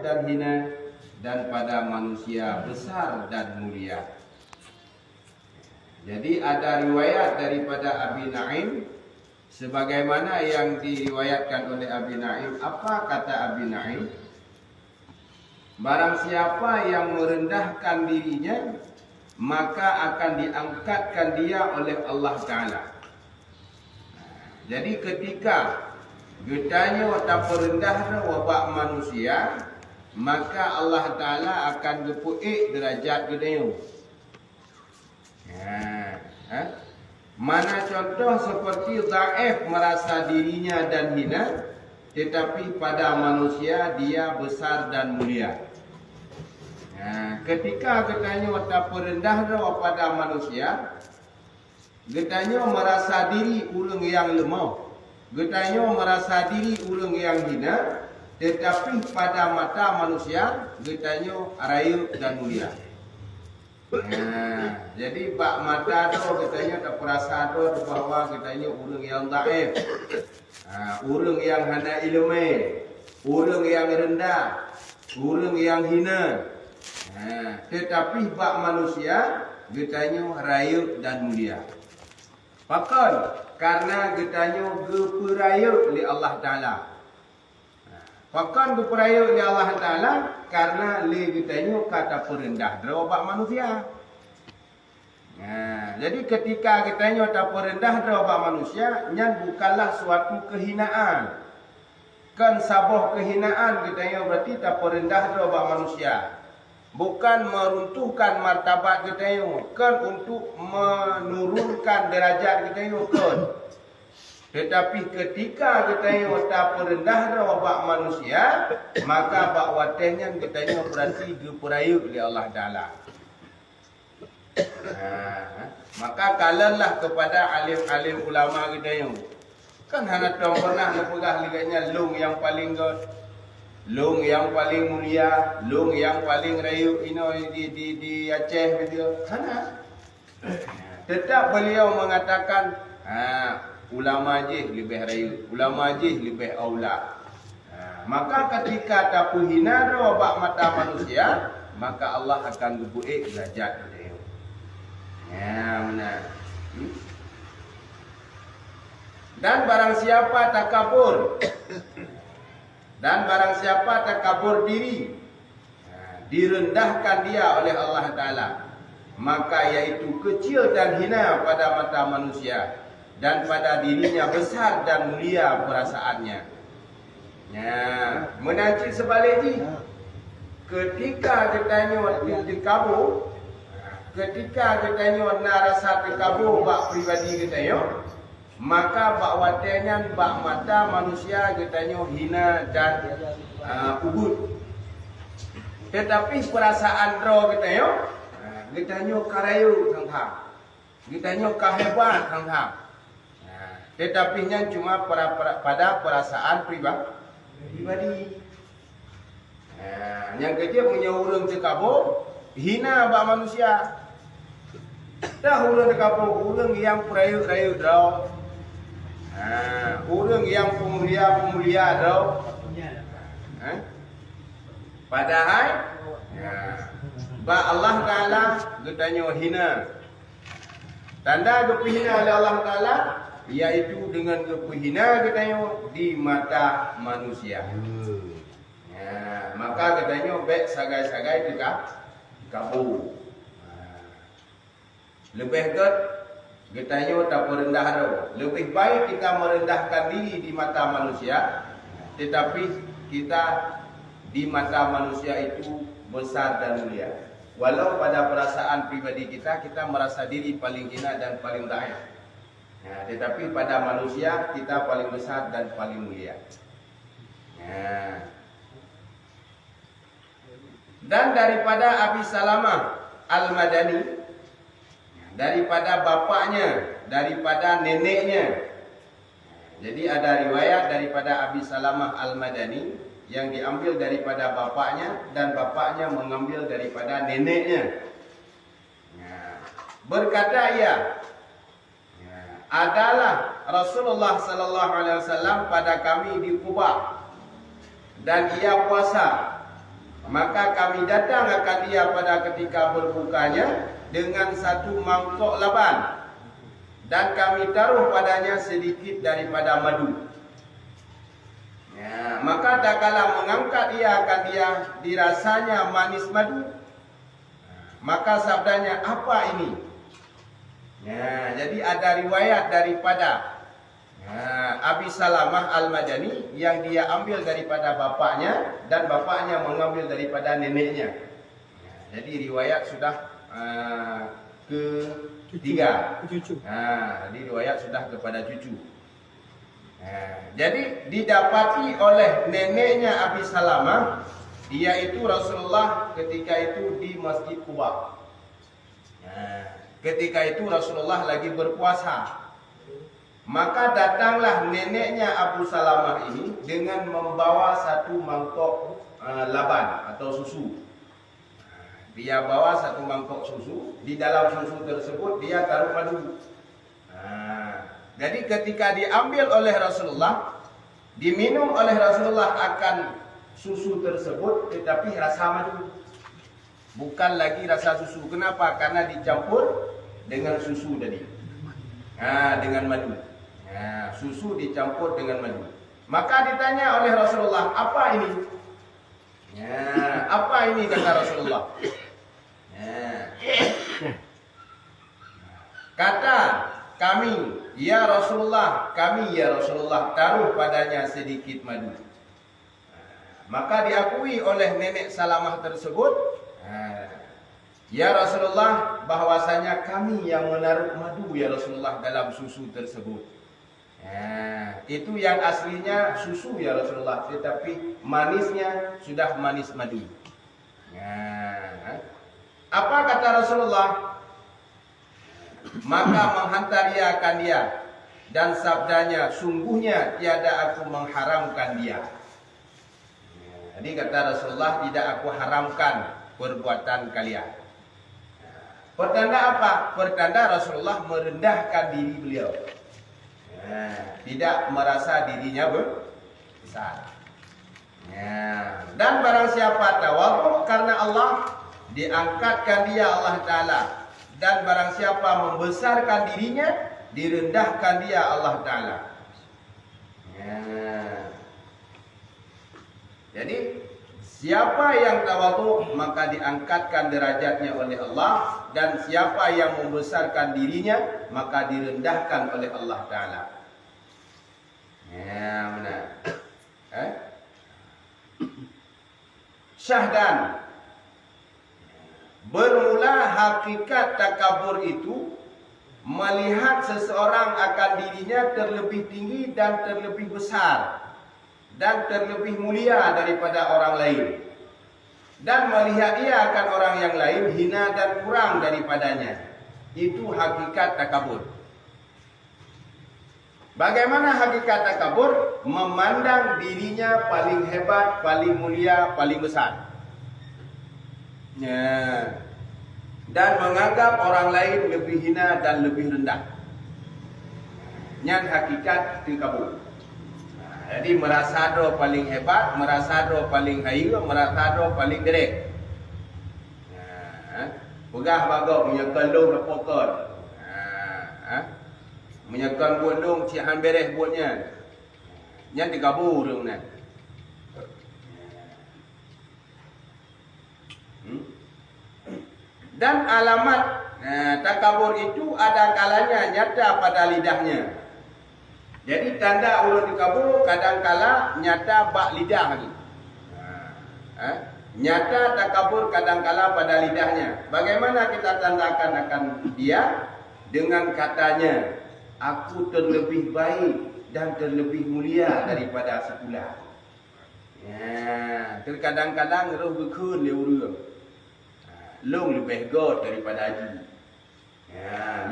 dan hina, dan pada manusia besar dan mulia. Jadi ada riwayat daripada Abi Naim sebagaimana yang diriwayatkan oleh Abi Naim. Apa kata Abi Naim? Barang siapa yang merendahkan dirinya, maka akan diangkatkan dia oleh Allah Ta'ala. Jadi ketika getanya tak rendah wabak manusia, maka Allah Ta'ala akan gepuik derajat getanya. Mana contoh seperti dhaif merasa dirinya dan hina, tetapi pada manusia dia besar dan mulia. Ketika getanya tak rendah pada manusia, getanya merasa diri orang yang lemah, getanya merasa diri orang yang hina, tetapi pada mata manusia getanya raya dan mulia. Jadi bak mata tu getanya tak perasa tu bahawa getanya orang yang dhaif, orang yang hana ilmu, orang yang rendah, orang yang hina. Tetapi bak manusia getanya raya dan mulia. Pakan karena getanya geperaya oleh Allah Ta'ala. Pakan geperaya oleh Allah Ta'ala karena le getanya kata perendah bak manusia. Jadi ketika getanya tak perendah bak manusia, nyan bukanlah suatu kehinaan. Kan sabah kehinaan getanya berarti tak perendah bak manusia. Bukan meruntuhkan martabat kita, kan untuk menurunkan derajat kita, kan. Tetapi ketika kita tak perendah wabak manusia, maka bak watenya kita berarti diperaya oleh Allah Ta'ala. Maka kalalah kepada alim-alim ulama kita, kan hana tahu pernah nepegah liganya long yang paling long yang paling mulia, long yang paling rayu di Aceh begitu. Sana. Tetap beliau mengatakan, ulama je lebih rayu, ulama je lebih aula. Maka ketika tak hina wabak mata manusia, maka Allah akan gebuik derajat beliau. Benar. Dan barang siapa takabur, dan barang siapa takabur diri, direndahkan dia oleh Allah Ta'ala, maka iaitu kecil dan hina pada mata manusia, dan pada dirinya besar dan mulia perasaannya. Menanci sebaliknya, ketika ditanya dikabur, ketika ditanya rasa terkabur bak pribadi kita, maka bak watenya bak mata manusia getanya hina dan ubud. Tetapi perasaan roh getanya getanya karayu thang-thang, getanya kahebat thang-thang. Tetapi nya cuma pada perasaan pribadi. Yang kerja punya urang terkabur hina bak manusia. Dah urang terkabur urang yang perayu-rayu draw. Orang yang pemulia tau. Padahal Allah Ta'ala getanya hina. Tanda gepihina oleh Allah Ta'ala iaitu dengan gepihina getanya di mata manusia. Maka getanya baik sagai-sagai kabur. Lebih ket getanya tak merendah dah. Lebih baik kita merendahkan diri di mata manusia, tetapi kita di mata manusia itu besar dan mulia. Walau pada perasaan pribadi kita merasa diri paling hina dan paling dhaif. Tetapi pada manusia kita paling besar dan paling mulia. Dan daripada Abi Salamah Al-Madani, daripada bapaknya, daripada neneknya. Jadi ada riwayat daripada Abi Salamah Al-Madani yang diambil daripada bapaknya dan bapaknya mengambil daripada neneknya. Berkata ia, adalah Rasulullah sallallahu alaihi wasallam pada kami di Quba dan ia puasa maka kami datang akan dia pada ketika berbukanya dengan satu mangkok laban, dan kami taruh padanya sedikit daripada madu. Ya, maka tak kala mengangkat ia akan dia dirasanya manis madu. Maka sabdanya, apa ini? Ya, jadi ada riwayat daripada Abi Salamah Al-Madani yang dia ambil daripada bapaknya dan bapaknya mengambil daripada neneknya. Jadi riwayat sudah ketiga. Jadi riwayat sudah kepada cucu. Jadi didapati oleh neneknya Abi Salamah, yaitu Rasulullah ketika itu di Masjid Quba. Ketika itu Rasulullah lagi berpuasa. Maka datanglah neneknya Abu Salamah ini dengan membawa satu mangkok laban atau susu. Dia bawa satu mangkok susu. Di dalam susu tersebut dia taruh madu. Jadi ketika diambil oleh Rasulullah, diminum oleh Rasulullah akan susu tersebut, tetapi rasa madu. Bukan lagi rasa susu. Kenapa? Karena dicampur dengan susu tadi. Dengan madu. Susu dicampur dengan madu. Maka ditanya oleh Rasulullah, apa ini? Apa ini, kata Rasulullah? Kata kami, ya Rasulullah, kami ya Rasulullah taruh padanya sedikit madu. Maka diakui oleh nenek Salamah tersebut, ya Rasulullah, bahwasanya kami yang menaruh madu ya Rasulullah dalam susu tersebut. Itu yang aslinya susu ya Rasulullah, tetapi manisnya sudah manis madu. Apa kata Rasulullah? Maka menghantar ia akan dia, dan sabdanya, sungguhnya tiada aku mengharamkan dia. Jadi kata Rasulullah, tidak aku haramkan perbuatan kalian. Pertanda apa? Pertanda Rasulullah merendahkan diri beliau. Tidak merasa dirinya besar. Dan barang siapa tawadhu karena Allah, diangkatkan dia Allah Ta'ala. Dan barang siapa membesarkan dirinya, direndahkan dia Allah Ta'ala. Jadi siapa yang tawadhu maka diangkatkan derajatnya oleh Allah, dan siapa yang membesarkan dirinya maka direndahkan oleh Allah Ta'ala. Benar. Syahdan, bermula hakikat takabur itu melihat seseorang akan dirinya terlebih tinggi dan terlebih besar dan terlebih mulia daripada orang lain, dan melihat ia akan orang yang lain hina dan kurang daripadanya. Itu hakikat takabur. Bagaimana hakikat takabur? Memandang dirinya paling hebat, paling mulia, paling besar. Dan menganggap orang lain lebih hina dan lebih rendah. Yang hakikat takabur. Jadi merasa do paling hebat, merasa do paling kaya, merasa do paling gerek. Pegah bagau menyekan long repokon. Menyekan buat long cihan beres buatnya. Yang digabur dong nak. Dan alamat takabur itu ada kalanya nyata pada lidahnya. Jadi tanda orang takabur kadang-kala nyata bak lidah ni. Nyata takabur kadang-kala pada lidahnya. Bagaimana kita tandakan akan dia? Dengan katanya, aku terlebih baik dan terlebih mulia daripada sepulah. Terkadang-kadang roh berkun dia urang. Long lebih god daripada haji.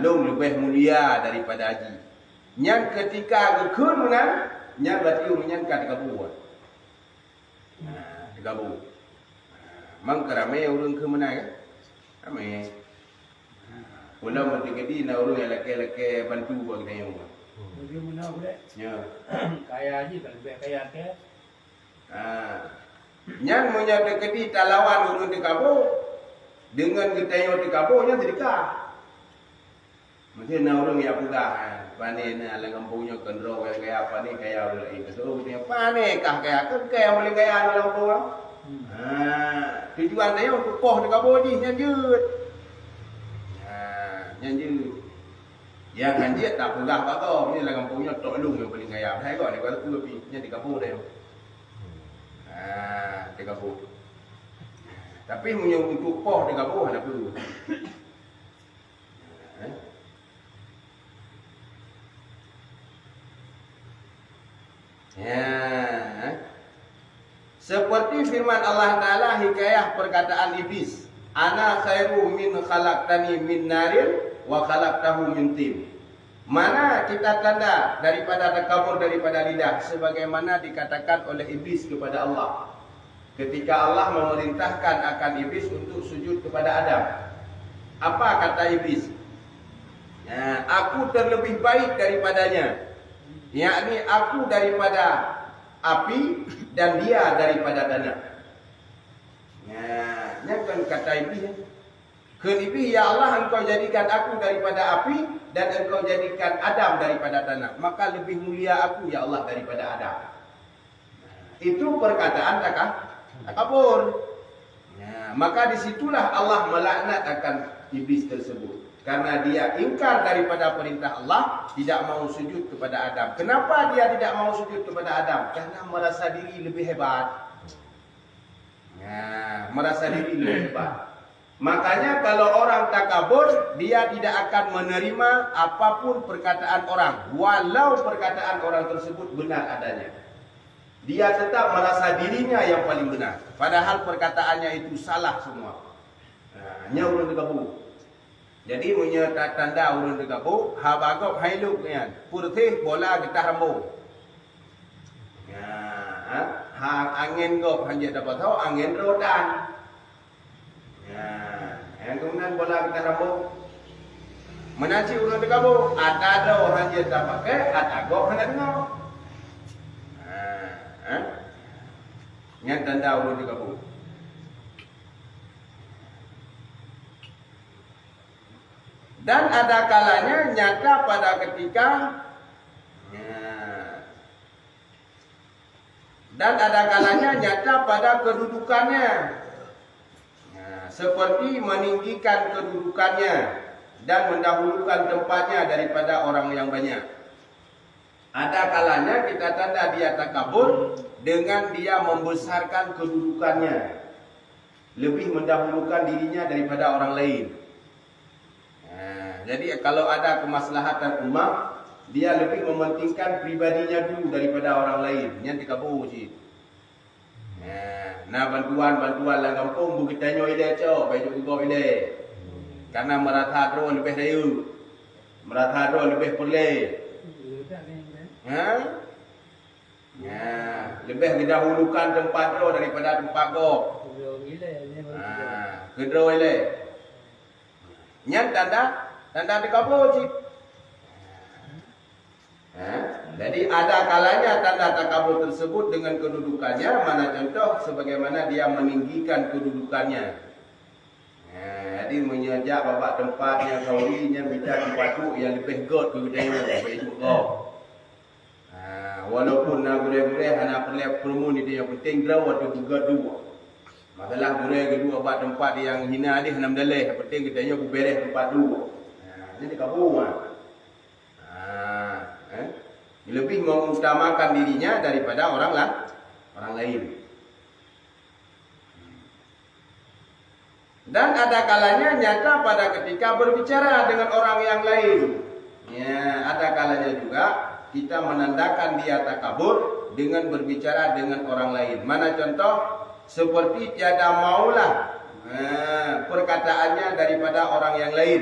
Long lebih mulia daripada haji. Yang ketika gekun menang, nya berarti menyangka takabur. Takabur. Mang kerame urang ke mana kan? Ramai. Pula mati kedi na urang yang laki-laki bantu bagi dia orang. Dia mana boleh? Ya. Kaya haji tak lebih kaya ke? Yang menyadekati talawan urun di kabur dengan getayo di kaburnya sedekah. Mungkin orang yang pegah panen ala kampungnya kendro kayak apa ni kayak orang lain. So dia panen kah kayak boleh kayak orang kampung. Tujuan dia untuk poh di kabur ni nyanjut. Nyanjut. Yang nyanjut tak pegah apa tau. Ni ala kampungnya tok lung yang paling kaya. Hai kau ni kalau tu lebih nya di kabur dia. Di kabur. Tapi punya untuk poh di kabur ada perlu. Ya. Seperti firman Allah Ta'ala hikayah perkataan iblis. Ana khairu min khalaqtani min narin wa khalaqtahu min tin. Mana kita tanda daripada takabur daripada lidah sebagaimana dikatakan oleh iblis kepada Allah. Ketika Allah memerintahkan akan iblis untuk sujud kepada Adam. Apa kata iblis? Ya, aku terlebih baik daripadanya. Yakni aku daripada api dan dia daripada tanah. Ya, kan kata iblis. Kenibih ya Allah engkau jadikan aku daripada api dan engkau jadikan Adam daripada tanah. Maka lebih mulia aku ya Allah daripada Adam. Itu perkataan takabur. Ya, maka disitulah Allah melaknat akan iblis tersebut. Karena dia ingkar daripada perintah Allah, tidak mau sujud kepada Adam. Kenapa dia tidak mau sujud kepada Adam? Karena merasa diri lebih hebat. Ya, merasa diri lebih hebat. Makanya kalau orang takabur, dia tidak akan menerima apapun perkataan orang. Walau perkataan orang tersebut benar adanya. Dia tetap merasa dirinya yang paling benar. Padahal perkataannya itu salah semua. Hanya orang takabur. Jadi punya tanda urun dekabuk, habagok hailuk nian. Putih bola getah rambut. Ya, angin gok hanya dapat tahu angin rodan. Ya, yang kemudian bola getah rambut. Menaci urun dekabuk, ada do hanya dapat ke, ada gok hanya dengar. Yang tanda urun dekabuk. Dan ada kalanya nyata pada ketika dan ada kalanya nyata pada kedudukannya. Seperti meninggikan kedudukannya dan mendahulukan tempatnya daripada orang yang banyak. Ada kalanya kita tanda dia takabur dengan dia membesarkan kedudukannya. Lebih mendahulukan dirinya daripada orang lain. Jadi kalau ada kemaslahatan umat, dia lebih mementingkan pribadinya dulu daripada orang lain. Yang dikabur sih. Nah bantuan lah kampung bukit tanyo ile cok, baju gua ile. Karena merata dro lebih dayu. Merata dro lebih perle. Lebih didahulukan tempat dro daripada tempat gua. Kedro ile. Nyat tanda takabur sih. Jadi ada kalanya tanda takabur tersebut dengan kedudukannya. Mana contoh sebagaimana dia meninggikan kedudukannya. Jadi menyejak babak tempat yang kaurinya bicara tempat tu yang lebih god ke budaya lebih hidup kau. Walaupun nak gure-gure hanya perlu promo ni dia yang penting draw atau juga dua. Masalah gure kedua babak tempat yang hina dia henam dalih. Yang penting kita nya beres tempat dua. Ini kabur. Lebih mengutamakan dirinya daripada orang lain. Dan ada kalanya nyata pada ketika berbicara dengan orang yang lain. Ya, ada kalanya juga kita menandakan dia takabur dengan berbicara dengan orang lain. Mana contoh? Seperti tiada maulah perkataannya daripada orang yang lain.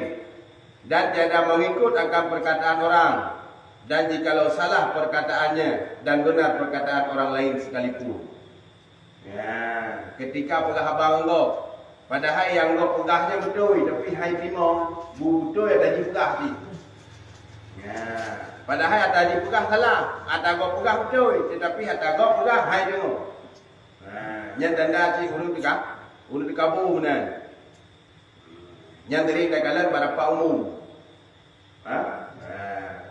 Dan tiada mengikut akan perkataan orang. Dan jikalau salah perkataannya dan benar perkataan orang lain sekalipun. Ya, ketika pegah abang kau, padahal yang kau pegahnya betul, tapi hai terima, betul ada pegah ni. Ya, padahal ada pegah salah, ada kau pegah betul, tetapi ada kau pegah hai tengok. Nya tanda ci urut dikabu benar. Nya dari dakalan berapa umum.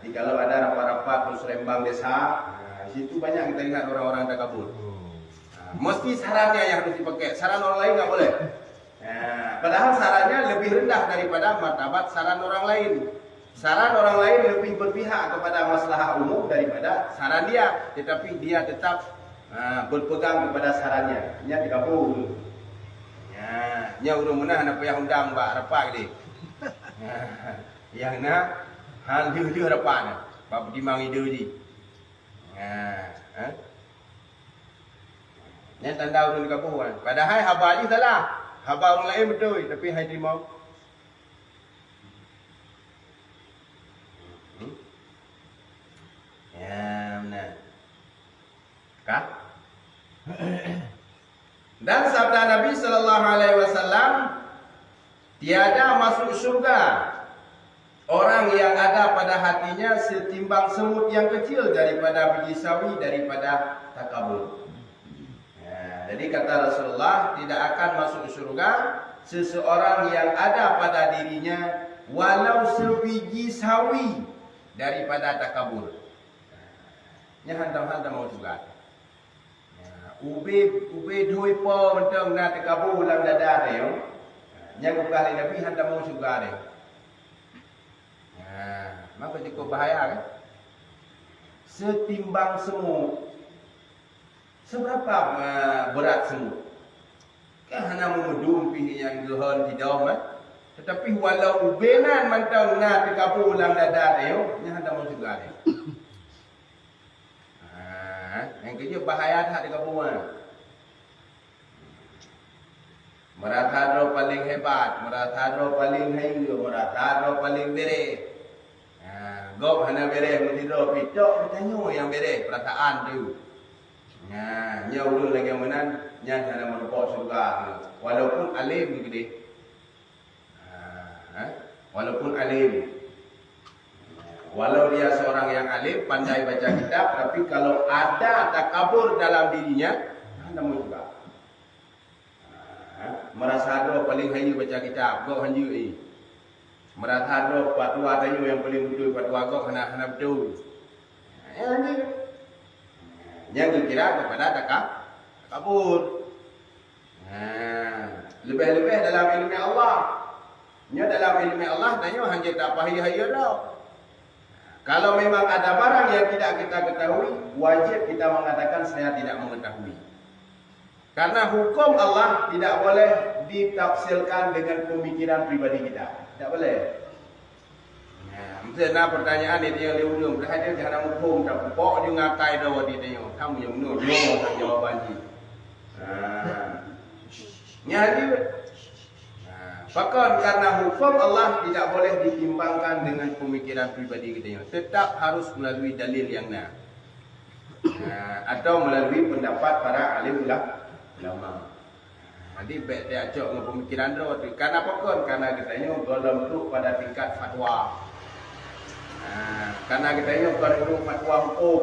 Di kalau ada rapat-rapat terus rembang desa, di situ banyak kita lihat orang-orang dah kabur. Mesti sarannya yang harus dipakai. Saran orang lain nggak boleh. Padahal sarannya lebih rendah daripada martabat saran orang lain. Saran orang lain lebih berpihak kepada masalah umum daripada saran dia. Tetapi dia tetap berpegang kepada sarannya. Nya dikabul. Nya urung menah nak payah undang mbak rapat ni. Yang nak hang dia rapat ni. Pak Dimang ide ji. Nya tanda urung dikabul kan. Padahal haba je salah. Haba orang lain betul tapi hai terima. Ya, benar. Kah? Dan sabda Nabi sallallahu alaihi wasallam, tiada masuk surga orang yang ada pada hatinya setimbang semut yang kecil daripada biji sawi daripada takabur. Jadi kata Rasulullah, tidak akan masuk surga seseorang yang ada pada dirinya walau sebiji sawi daripada takabur. Nya hantam-hantam mau juga. Ube doi po mentang na takabur dalam dada dia. Nya kali Nabi hantam mau juga dia. Maka cukup bahaya kan? Setimbang semut. Seberapa berat semut? Kan hanya memudum pihi yang gehan tidak tetapi walau ubenan mantang na takabur dalam dada dia, nya hantam mau juga dia. Yang kerja bahaya tak digabungan. Meratadro paling hebat, meratadro paling hayu, meratadro paling bere. Gop hana bere mutido pitok bertanya yang bere perasaan tu. Nya ulun lagi menan nya hana merupak surga. Walaupun alim gede. Walaupun alim. Walau dia seorang yang alim, pandai baca kitab, tapi kalau ada takabur dalam dirinya, namun juga merasa ada paling hayu baca kitab, gok hanyu ni. Merasa ada fatwa tayu yang paling betul fatwa gok hana betul. Yang dikira kepada takabur. Lebih-lebih dalam ilmu Allah. Nya dalam ilmu Allah tanya hanya tak pahih-hayu dah. Kalau memang ada barang yang tidak kita ketahui, wajib kita mengatakan saya tidak mengetahui. Karena hukum Allah tidak boleh ditafsirkan dengan pemikiran pribadi kita. Tidak boleh. Misalnya pertanyaan ini yang diundang, berhadap jangan hukum tak pokok dia ngakai dah di tanya. Kamu yang menurut dia tak jawaban dia. Nyadi. Bahkan karena hukum Allah tidak boleh ditimbangkan dengan pemikiran pribadi kita. Tetap harus melalui dalil yang atau melalui pendapat para alim ulama. Nanti baik dia acok dengan pemikiran dia. Karena apa kan? Karena kita ini dalam tu pada tingkat fatwa. Karena kita ini bukan urus fatwa hukum.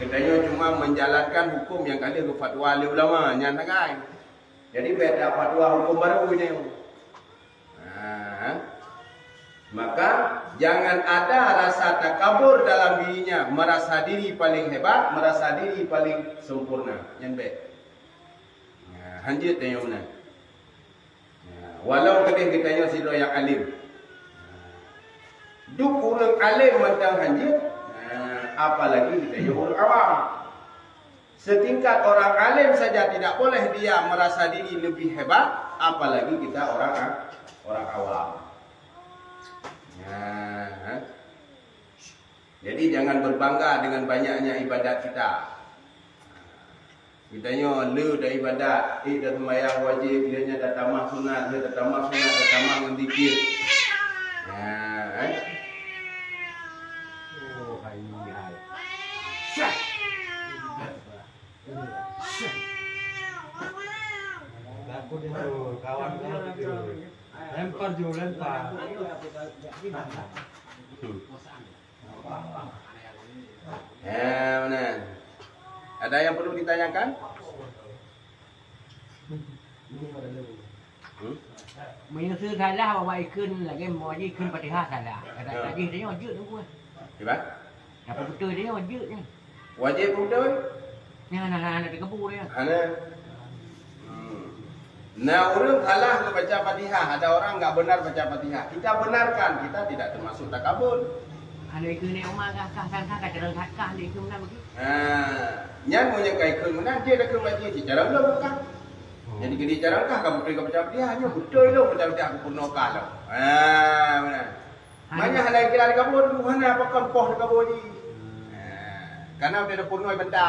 Kita ini cuma menjalankan hukum yang ada ke fatwa alim ulama. Jangan kan? Jadi beda fatwa hukum baru ini. Maka jangan ada rasa takabur dalam dirinya, merasa diri paling hebat, merasa diri paling sempurna. Yang baik. Hanjit tanya mana? Walau kita tanya si yang alim. Duk orang alim macam hanjit, apalagi kita tanya orang awam. Setingkat orang alim saja tidak boleh dia merasa diri lebih hebat, apalagi kita orang awam. Jadi jangan berbangga dengan banyaknya ibadat kita. Kita nyo lu dah ibadat, dah sembahyang wajib, dia dah tamah sunat, dia dah tamah dengan zikir. Aku dia kawan lempar jo lempar. Benar. Ada yang perlu ditanyakan? Mình sư thái la mà vậyขึ้น là cái mồi điขึ้น Patiha thái la cái gì đấy mà dữ đúng không? Hebat. Apa betul dia mà dữ ni? Wajib betul. Nah di kebu dia. Ana. Nah, orang salah baca Fatihah, ada orang enggak benar baca Fatihah. Kita benarkan, kita tidak termasuk takabur. Ada ikut ni omah kah kah cereng kah di ikut mana begitu. Nyan punya kai kun menang dia dah kun lagi di jarang lo kan. Jadi kini jarang kah kamu pergi baca Fatihah hanya betul lo baca Fatihah aku pun nokal lo. Mana? Banyak hal yang kira kabur mana apa kan poh kabur ni. Karena dia dah punoi benda.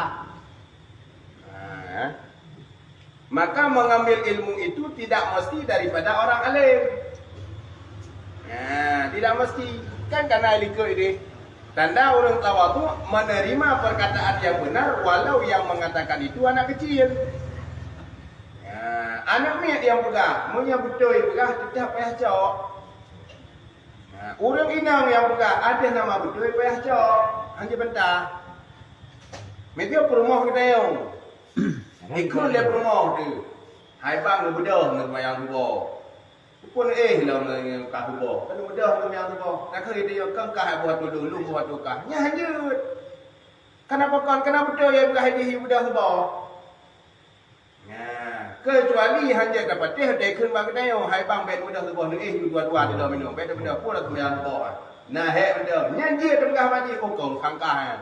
Maka mengambil ilmu itu tidak mesti daripada orang alim. Tidak mesti. Kan karena ikut ini. Tanda orang tua itu menerima perkataan yang benar walau yang mengatakan itu anak kecil. Anak ni yang pegang. Munya betul pegang tidak payah cok. Orang inang yang pegang ada nama betul payah cok. Hanya bentar. Mereka perumah kita yang. Ikut dia perumah tu. Hai bang lu bedah dengan mayang tu. Pun lah dengan kah tu. Kan bedah dengan mayang tu. Nak kali dia kan kah buat tu dulu buat tu kah. Nya hanyut. Kenapa kan kenapa betul yang belah dia bedah tu. Kecuali hanya dapat dia kun bang kita yang hai bang bet bedah tu ni dua-dua dia minum. Bet bedah pun tu mayang tu. Nah he bedah. Nya dia tengah mati kong kangkah.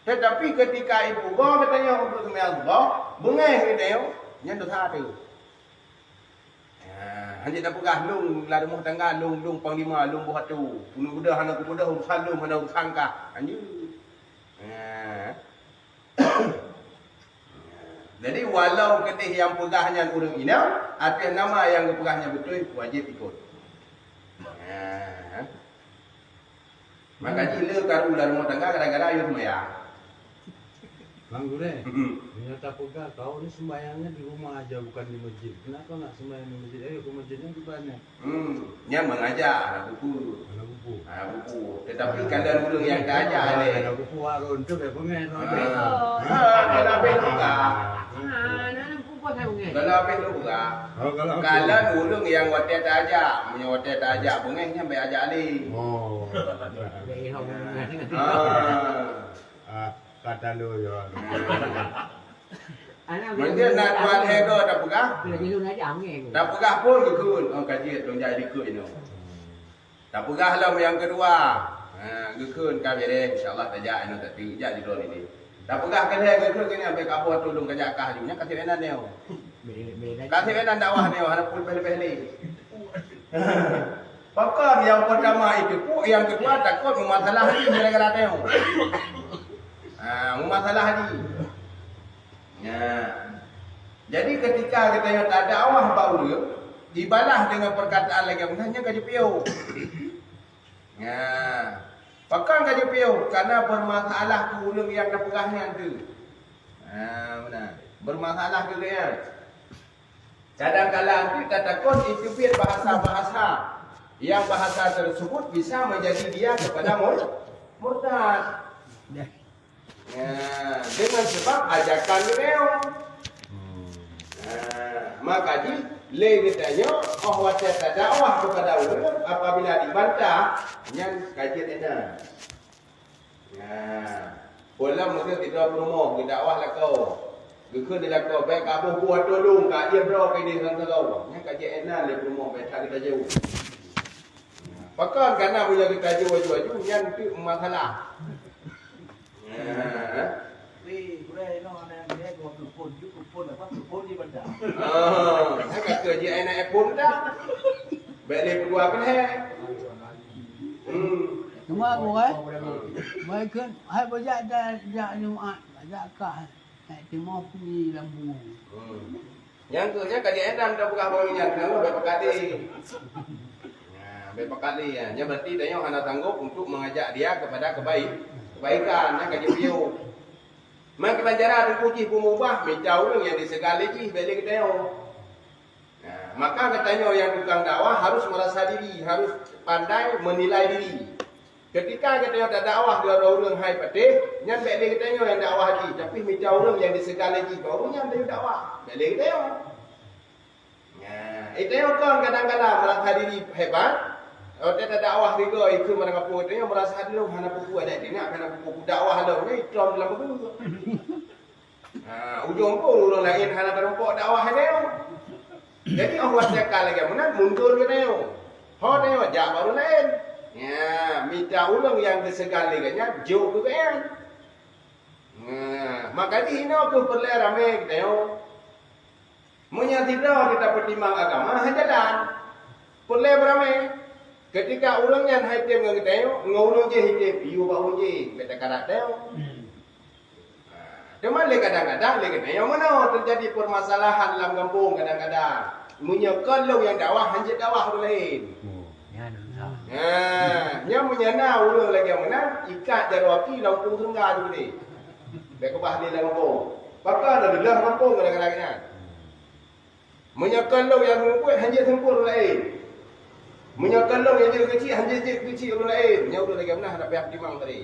Tetapi ketika ibu bapa bertanya untuk sembilan bapa, bengeh kita yang dosa tu. Hanya dah pegah lung la rumah tangga lung panglima lung buat tu. Bunuh budak anak budak urusan lung mana urusan kah. Hanya. Jadi walau ketih yang pegahnya orang ina, atas nama yang pegahnya betul wajib ikut. Maka jila karu la rumah tangga gara-gara ayat maya. Bang Gure, ternyata pegang kau ni sembahyangnya di rumah aja bukan di masjid. Kenapa nak sembahyang di masjid? Ayo ke masjidnya di mana? Nya mengajar anak buku. Anak buku. Anak buku. Tetapi kalau orang yang tak ajar ni. Anak buku warun tu dia pengen. Kalau apa juga. Nah buku saya begitu. Kalau apa juga. Kalau orang yang wadah tak ajar, punya wadah tak ajar, bengengnya baik ajar ni. Oh. Jadi Kata lu ya. Mungkin nak buat hego tak pegah. Bila lu nak jam ni. Tak pegah pun gekun. Oh kaji dong jadi gekun ni. Tak pegah lah yang kedua. Gekun kami deh insya-Allah tajak anu tak tijak di drone ini. Tak pegah kan dia gekun kini sampai kabur tolong kajak kah junya kasih enan dia. Kasih enan dakwah dia harap pun beli-beli. Pakar yang pertama itu, yang kedua takut masalah ni gara-gara dia. Masalah ni. Jadi ketika kita yang tak dakwah baru dibalas dengan perkataan lagi hanya gaji piau. Pakai gaji piau karena bermasalah tu ulung yang dah pegahnya tu. Benar. Bermasalah tu dia. Kadang-kadang kita takut itu bahasa-bahasa yang bahasa tersebut bisa menjadi dia kepada murtad. Dengan sebab ajakan beliau. Maka di lagi tanya, wadah dakwah kepada ulama apabila dibantah, yang kajian enak. Pola mesti tidak promo, dakwah lah kau. Gekun dia kau baik kabuh buat tolong kak dia bro ke dia dengan kau. Yang kajian enak le promo betul kita jauh. Pakai karena bila kita jauh-jauh yang itu masalah. Ni, boleh no anak dia kau kupon apa kupon di bandar. Saya kerja anak pun dah. Balik kedua kan Cuma boleh. Mereka hai bajak dah Jumaat, bajak kah. Timur pergi Lampung. Yang tu nya kerja enak dah buka barunya kalau berapa kali. Berapa kali ya. Nya berarti dia hanya sanggup untuk mengajak dia kepada kebaikan yang kaji piu. Maka belajar ada puji pengubah mencau orang yang disegala ji balik kita maka katanya yang tukang dakwah harus merasa diri, harus pandai menilai diri. Ketika kita yang tak dakwah dia orang hai patih, nyan bek dia kita yang dakwah haji, tapi minta orang yang disegal haji, baru nyan dia dakwah. Bek dia kita yang. Itu yang kan kadang-kadang merasa diri hebat. Kalau dia tak dakwah juga, ikut mereka pun itu yang merasa diri hana buku ada dia nak hana buku dakwah dah, ni Islam dalam buku. Ujung pun orang lain hana berempuk dakwah dia. Jadi Allah cakap lagi, mana mundur kita yang. Hot dia jak baru lain. Ya, minta ulang yang segala-galanya jauh ke kan. Maka di hina tu perlu ramai kita yo. Menyatidau kita pertimbang agama hajalan. Perlu ramai. Ketika ulang yang haitem dengan kita yo, ngulung je hitem piu bau je kita karat yo. Cuma kadang-kadang kita yo mana terjadi permasalahan dalam kampung kadang-kadang. Menyekal yang dakwah hanjit dakwah orang lain. Yang menyana ulang lagi yang mana ikat jarwaki lampung tengah tu ni. Baik kebah di dalam kampung. Pakar dah belah kampung kadang-kadangnya. Menyakal yang sempur hanya sempur lain. Menyakal yang je kecil hanya je kecil orang lain. Yang ulang lagi mana nak pihak timang tadi.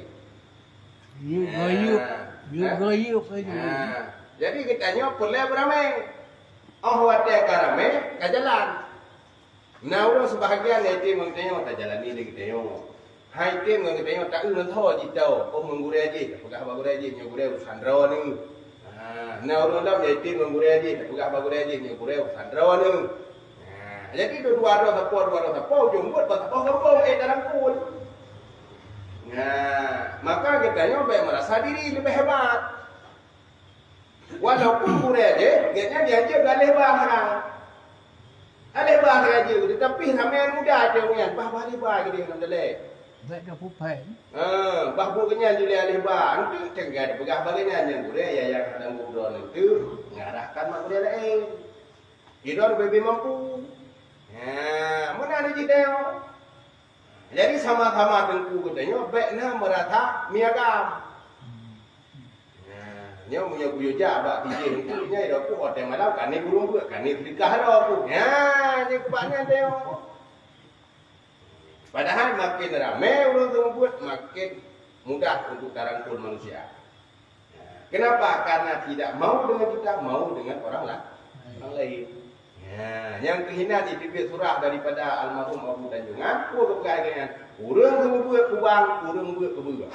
Gayuk Jadi katanya perlu beramai. Wadah karamai kajalan. Nah, orang sebahagian itu mengtanya tak jalan ni lagi tanya. Hai tim mengtanya tak ulun tahu jitau. Menggurau aje, pegah bagurau aje, nyugurau sandra ni. Nah, orang lam itu menggurau aje, pegah bagurau aje, nyugurau sandra ni. Jadi dua tapau jemput tapau kampung dalam kul. Maka katanya baik merasa diri lebih hebat. Walaupun gurau aje, katanya dia aje galih bahang. Ada bahasa aja, tetapi ramai muda ada orang bah balik bah dia nak dalek. Baik dah pupai. Bah bukannya dia alih bah, itu cenggat pegah baginya yang gure yang ada gudron itu ngarahkan mak gure lain. Idon bebe mampu. Mana ada jideo. Jadi sama-sama tengku katanya baiknya merata miagam. Nya punya kuyoja abak tije itu nya ida ku hotel malam kan ni burung buat kan ni nikah dah aku. Nya kubaknya dia. Padahal makin ramai orang tu buat makin mudah untuk tarangkul manusia. Kenapa? Karena tidak mau dengan kita, mau dengan orang lain. Yang kehina di tibit surah daripada almarhum Abu Tanjungan, ku kepegangan urang tu buat kubang, urang buat kebuga.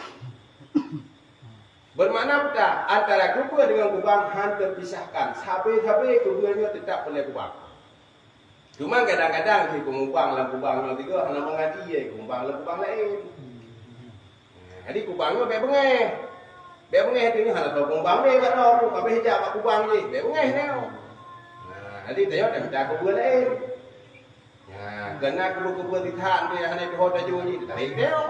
Bermakna apa? Antara kubur dengan kubang hampir terpisahkan. Sampai-sampai kuburnya tetap boleh kubang. Cuma kadang-kadang si kubang dalam kubang yang tiga hanya mengaji kubang dalam kubang lain. Jadi kubangnya baik bengeh. Baik bengeh itu hanya tahu kubang ni kat tahu. Apa hijab kat kubang ni? Baik bengeh ni. Jadi tengok dah minta kubur lain. Kena kubur-kubur tithan dia hanya di hotel jauh ni. Tarik tengok.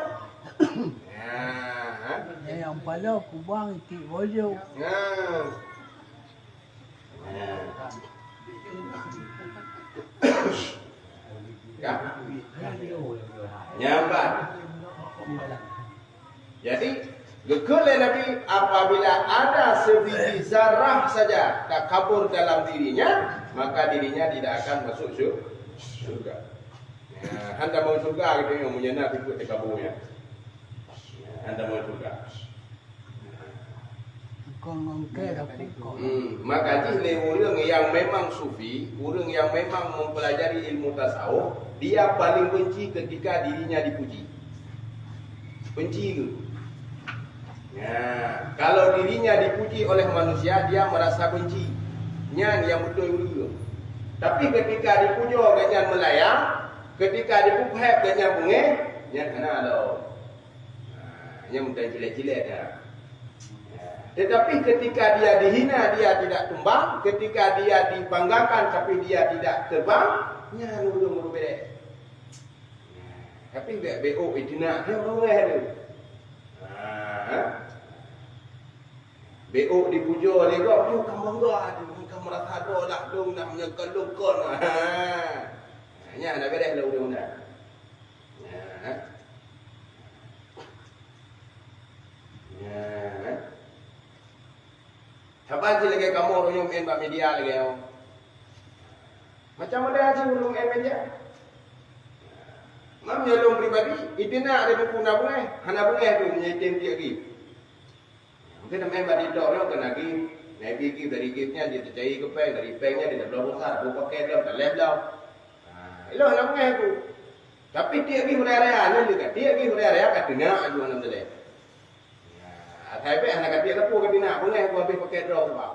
Yang pada kubang tik bojo. Nyambat. Jadi gekul Nabi apabila ada sebiji zarah saja tak kabur dalam dirinya, maka dirinya tidak akan masuk surga. Anda mau surga gitu yang punya Nabi ikut kaburnya. Anda mau juga. Maka jihli orang yang memang sufi, orang yang memang mempelajari ilmu tasawuf, dia paling benci ketika dirinya dipuji. Benci itu. Kalau dirinya dipuji oleh manusia, dia merasa benci. Nyan yang betul-betul. Tapi ketika dipuji ganyan melayang, ketika dipuphep ganyan bungeh, nyan kena lo. Yang mudah jelek-jelek dah. Tetapi ketika dia dihina, dia tidak tumbang. Ketika dia dibanggakan, tapi dia tidak terbang, nya nulung berbeda. Tapi BO itu nak dia orang tu. BO dipuja oleh kau, tu kamu bangga, kamu merasa do lah, dong nak menyekalung kon. Nya nak beres lah udah-udah. Siapa lagi kamu orang yang main media lagi yang macam mana sih orang main media? Mam nyelong pribadi, itu nak ada buku nak boleh, hana boleh tu menyetem dia lagi. Mungkin namanya badi dok ni kena lagi, naik pergi dari giftnya dia tercari ke peng, dari pengnya dia dah besar, buka pakai dia tak lem dah. Ilo hana boleh tu. Tapi dia pergi raya-raya ni juga, dia pergi raya-raya kat tengah aju hana boleh. Thầy bé hana kat dia nak ke bina, boleh aku habis pakai draw sebab.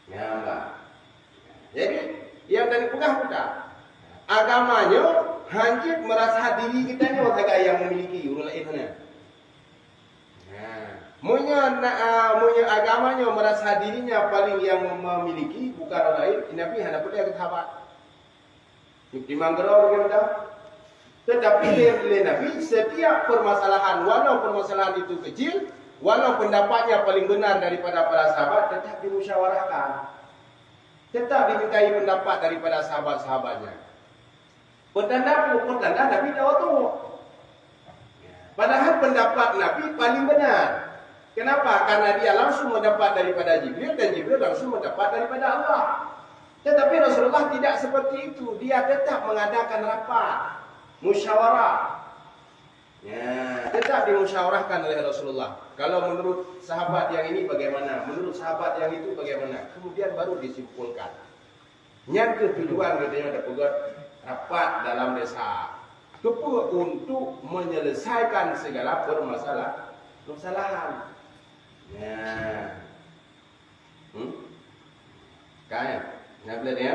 Nampak. Jadi yang tadi pegah-pegah agamanya hancur merasa diri kita ni orang yang memiliki orang lain mana. Munya agamanya merasa dirinya paling yang memiliki bukan orang lain. Nabi hanya boleh ketabat. Di Manggarau kita. Tetapi oleh Nabi setiap permasalahan, walau permasalahan itu kecil, walau pendapatnya paling benar daripada para sahabat, tetap dimusyawarahkan. Tetap dimintai pendapat daripada sahabat-sahabatnya. Petanda Nabi dah waktu. Padahal pendapat Nabi paling benar. Kenapa? Karena dia langsung mendapat daripada Jibril dan Jibril langsung mendapat daripada Allah. Tetapi Rasulullah tidak seperti itu. Dia tetap mengadakan rapat, musyawarah. Tetap dimusyawarahkan oleh Rasulullah. Kalau menurut sahabat yang ini bagaimana, menurut sahabat yang itu bagaimana, kemudian baru disimpulkan. Yang ketujuan katanya ada pegat rapat dalam desa. Kepu untuk menyelesaikan segala permasalahan. Kaya, nak boleh dia?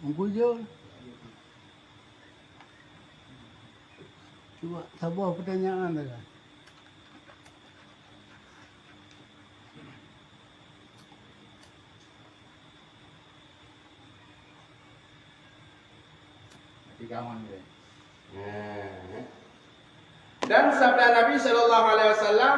Bujur. Cuba sabar pertanyaan dah. Dan sabda Nabi sallallahu alaihi wasallam,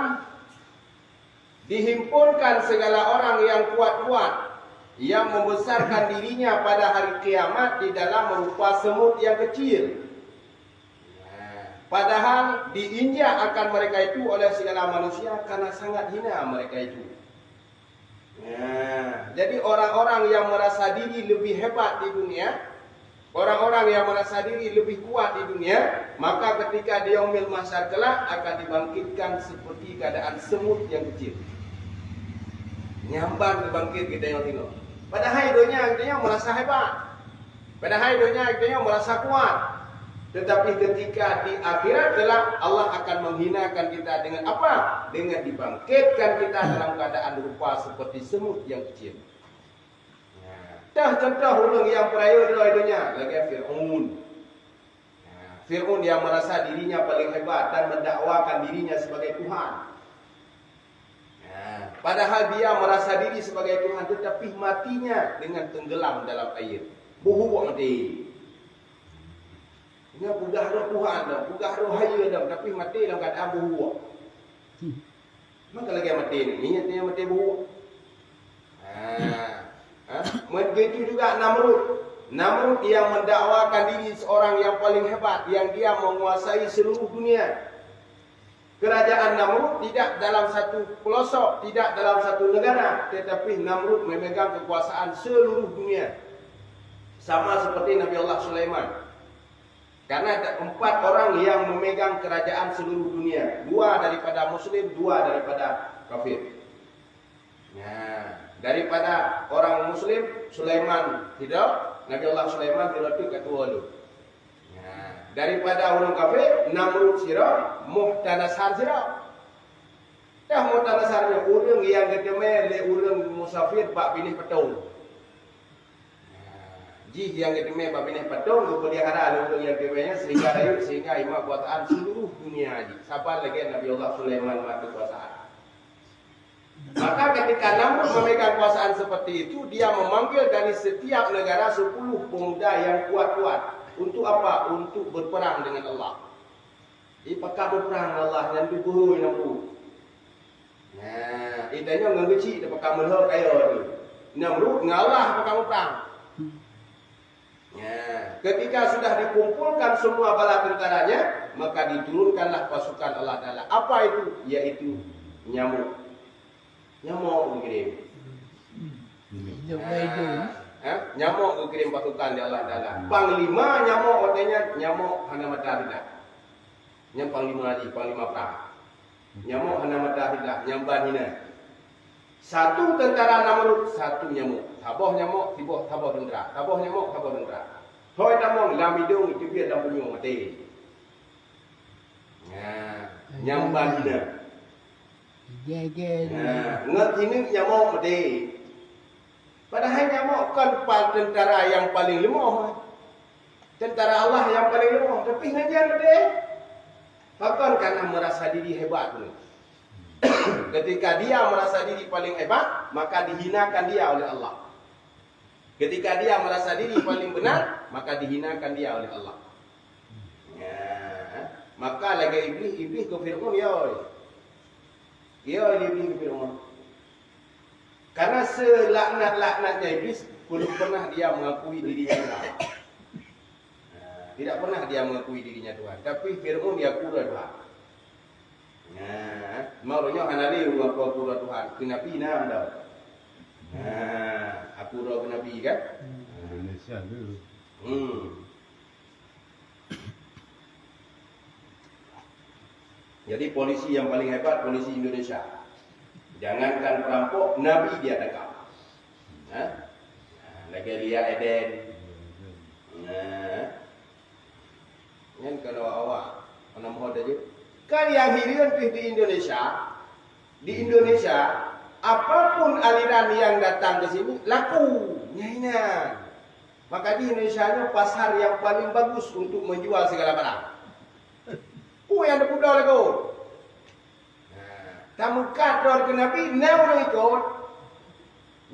dihimpunkan segala orang yang kuat-kuat yang membesarkan dirinya pada hari kiamat di dalam rupa semut yang kecil. Padahal diinjak akan mereka itu oleh segala manusia karena sangat hina mereka itu. Jadi orang-orang yang merasa diri lebih hebat di dunia, orang-orang yang merasa diri lebih kuat di dunia, maka ketika di yaumil mahsyar kelak akan dibangkitkan seperti keadaan semut yang kecil. Nyambar dibangkit kita yang tengok. Padahal hidupnya kita merasa hebat. Padahal hidupnya kita merasa kuat. Tetapi ketika di akhirat kelak Allah akan menghinakan kita dengan apa? Dengan dibangkitkan kita dalam keadaan rupa seperti semut yang kecil. Dah contoh orang yang peraya hidupnya lagi Fir'aun. Fir'aun yang merasa dirinya paling hebat dan mendakwakan dirinya sebagai Tuhan. Padahal dia merasa diri sebagai Tuhan, tetapi matinya dengan tenggelam dalam air. Buhuk mati. Dia pugah roh Tuhan dah, pugah roh haya dah, tapi mati dalam keadaan buhuk. Maka lagi mati ni, ingatnya mati buhuk. Begitu juga Namrud. Namrud yang mendakwakan diri seorang yang paling hebat, yang dia menguasai seluruh dunia. Kerajaan Namrud tidak dalam satu pelosok, tidak dalam satu negara, tetapi Namrud memegang kekuasaan seluruh dunia. Sama seperti Nabi Allah Sulaiman. Karena ada 4 orang yang memegang kerajaan seluruh dunia. 2 daripada Muslim, 2 daripada kafir. Daripada orang Muslim, Sulaiman hidup. Nabi Allah Sulaiman hidup itu ketua lu. Daripada orang kafir, Namrud sirah, Muhtanasar sirah. Dah Muhtanasarnya orang yang gedeme le orang musafir bak binih petung. Ji yang gedeme bak binih petung berpelihara orang yang gedemenya sehingga imam kuasaan seluruh dunia ji. Sabar lagi Nabi Allah Sulaiman mak kekuasaan. Maka ketika Namrud memegang kekuasaan seperti itu, dia memanggil dari setiap negara 10 pemuda yang kuat-kuat. Untuk apa? Untuk berperang dengan Allah. Pakar berperang dengan Allah yang dibuhui Namrud. Idanya ngegeci dia pakar melhor kaya tu. Namrud ngalah pakar berperang. Ya, ketika sudah dikumpulkan semua bala tentaranya, maka diturunkanlah pasukan Allah Ta'ala. Apa itu? Yaitu nyamuk. Nyamuk dikirim. Hidup hidup. Nyamuk dikirim pasukan di Allah Ta'ala. Panglima nyamuk katanya nyamuk hana matahari. Yang panglima lagi, panglima perang. Nyamuk hana matahari, nyamban hina. Satu tentara Namrud, satu nyamuk. Taboh nyamuk, taboh tentara. Taboh nyamuk, taboh tentara. Hoi tamong lam hidung itu biar dalam punyung mati. Nyamban hina. Gege. Ngat ini nyamuk mati. Padahal nyamuk kan tentara yang paling lemah. Tentara Allah yang paling lemah. Tapi ngajar mati. Bahkan karena merasa diri hebat. Ketika dia merasa diri paling hebat, maka dihinakan dia oleh Allah. Ketika dia merasa diri paling benar, maka dihinakan dia oleh Allah. Ya. Maka lagi iblis ke Fir'aun, iblis ke Fir'aun. Karena selaknat-laknatnya iblis, belum pernah dia mengakui dirinya Tuhan. Tidak pernah dia mengakui dirinya Tuhan. Tapi Fir'aun dia kura Tuhan. Maunya hanali aku Tuhan. Kenapa nam dah? Aku roh Nabi kan? Indonesia dulu. Jadi polisi yang paling hebat polisi Indonesia. Jangankan perampok, Nabi dia tangkap. Negara Eden. Kan kalau awak mana mohon aja. Kan yang hirian di Indonesia, apapun aliran yang datang ke sini laku, nyainan. Maka di Indonesia nya pasar yang paling bagus untuk menjual segala barang. Yang ada budal lagu. Tamu kador ke Nabi, orang ikut.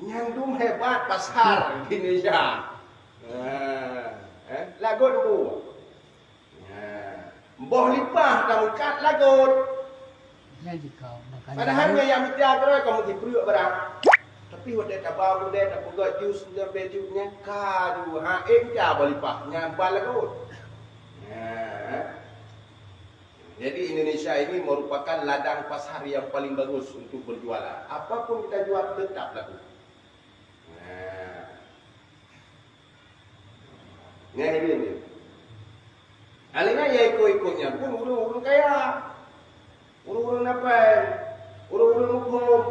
Nyandung hebat pasar di Indonesia. Lagu tu. Boh lipah tamu kat lagu. Jadi kau makan. Padahal yang minta berapa kamu diperuk barang. Tapi wadah tabau wadah tak buka jus dan bejuknya kadu. Minta berlipah nyambal lagu. Jadi Indonesia ini merupakan ladang pasar yang paling bagus untuk berjualan. Apapun kita jual tetap laku. Ini. Alina ya ikut-ikutnya pun urung-urung kaya. Urung-urung apa? Urung-urung hukum.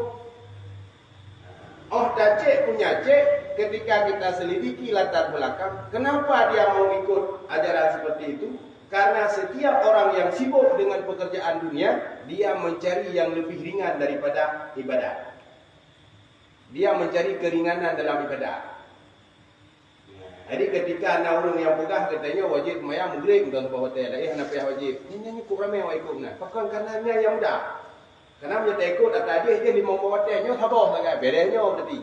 Dan cik punya cik ketika kita selidiki latar belakang, kenapa dia mau ikut ajaran seperti itu? Karena setiap orang yang sibuk dengan pekerjaan dunia, dia mencari yang lebih ringan daripada ibadah. Dia mencari keringanan dalam ibadah. Jadi ketika anak orang yang pegah katanya wajib mayang mugrik dan hotel. Anak pihak wajib. Ini kurang yang ikut nak. Pakai kanannya yang mudah. Karena dia ikut atau dia lima hotelnya tabah lagi. Bedanya berarti.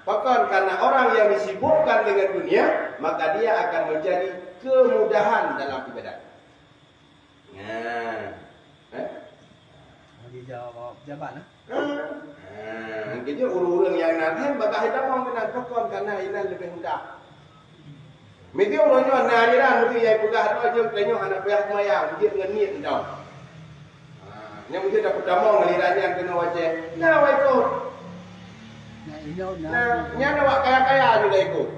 Pakai karena orang yang disibukkan dengan dunia, maka dia akan mencari kemudahan dalam ibadah. Dia jawab jabat lah. Mungkin dia urung-urung yang nanti bakal hitam mau kena pokok karena ini lebih mudah. Mesti orangnya nariran mesti yang pegah tu aja tanya anak pihak mayang dia ngenit tau. Yang mesti dapat damang ngeliran yang kena wajah. Nah ikut. Nyana wak kaya-kaya juga ikut.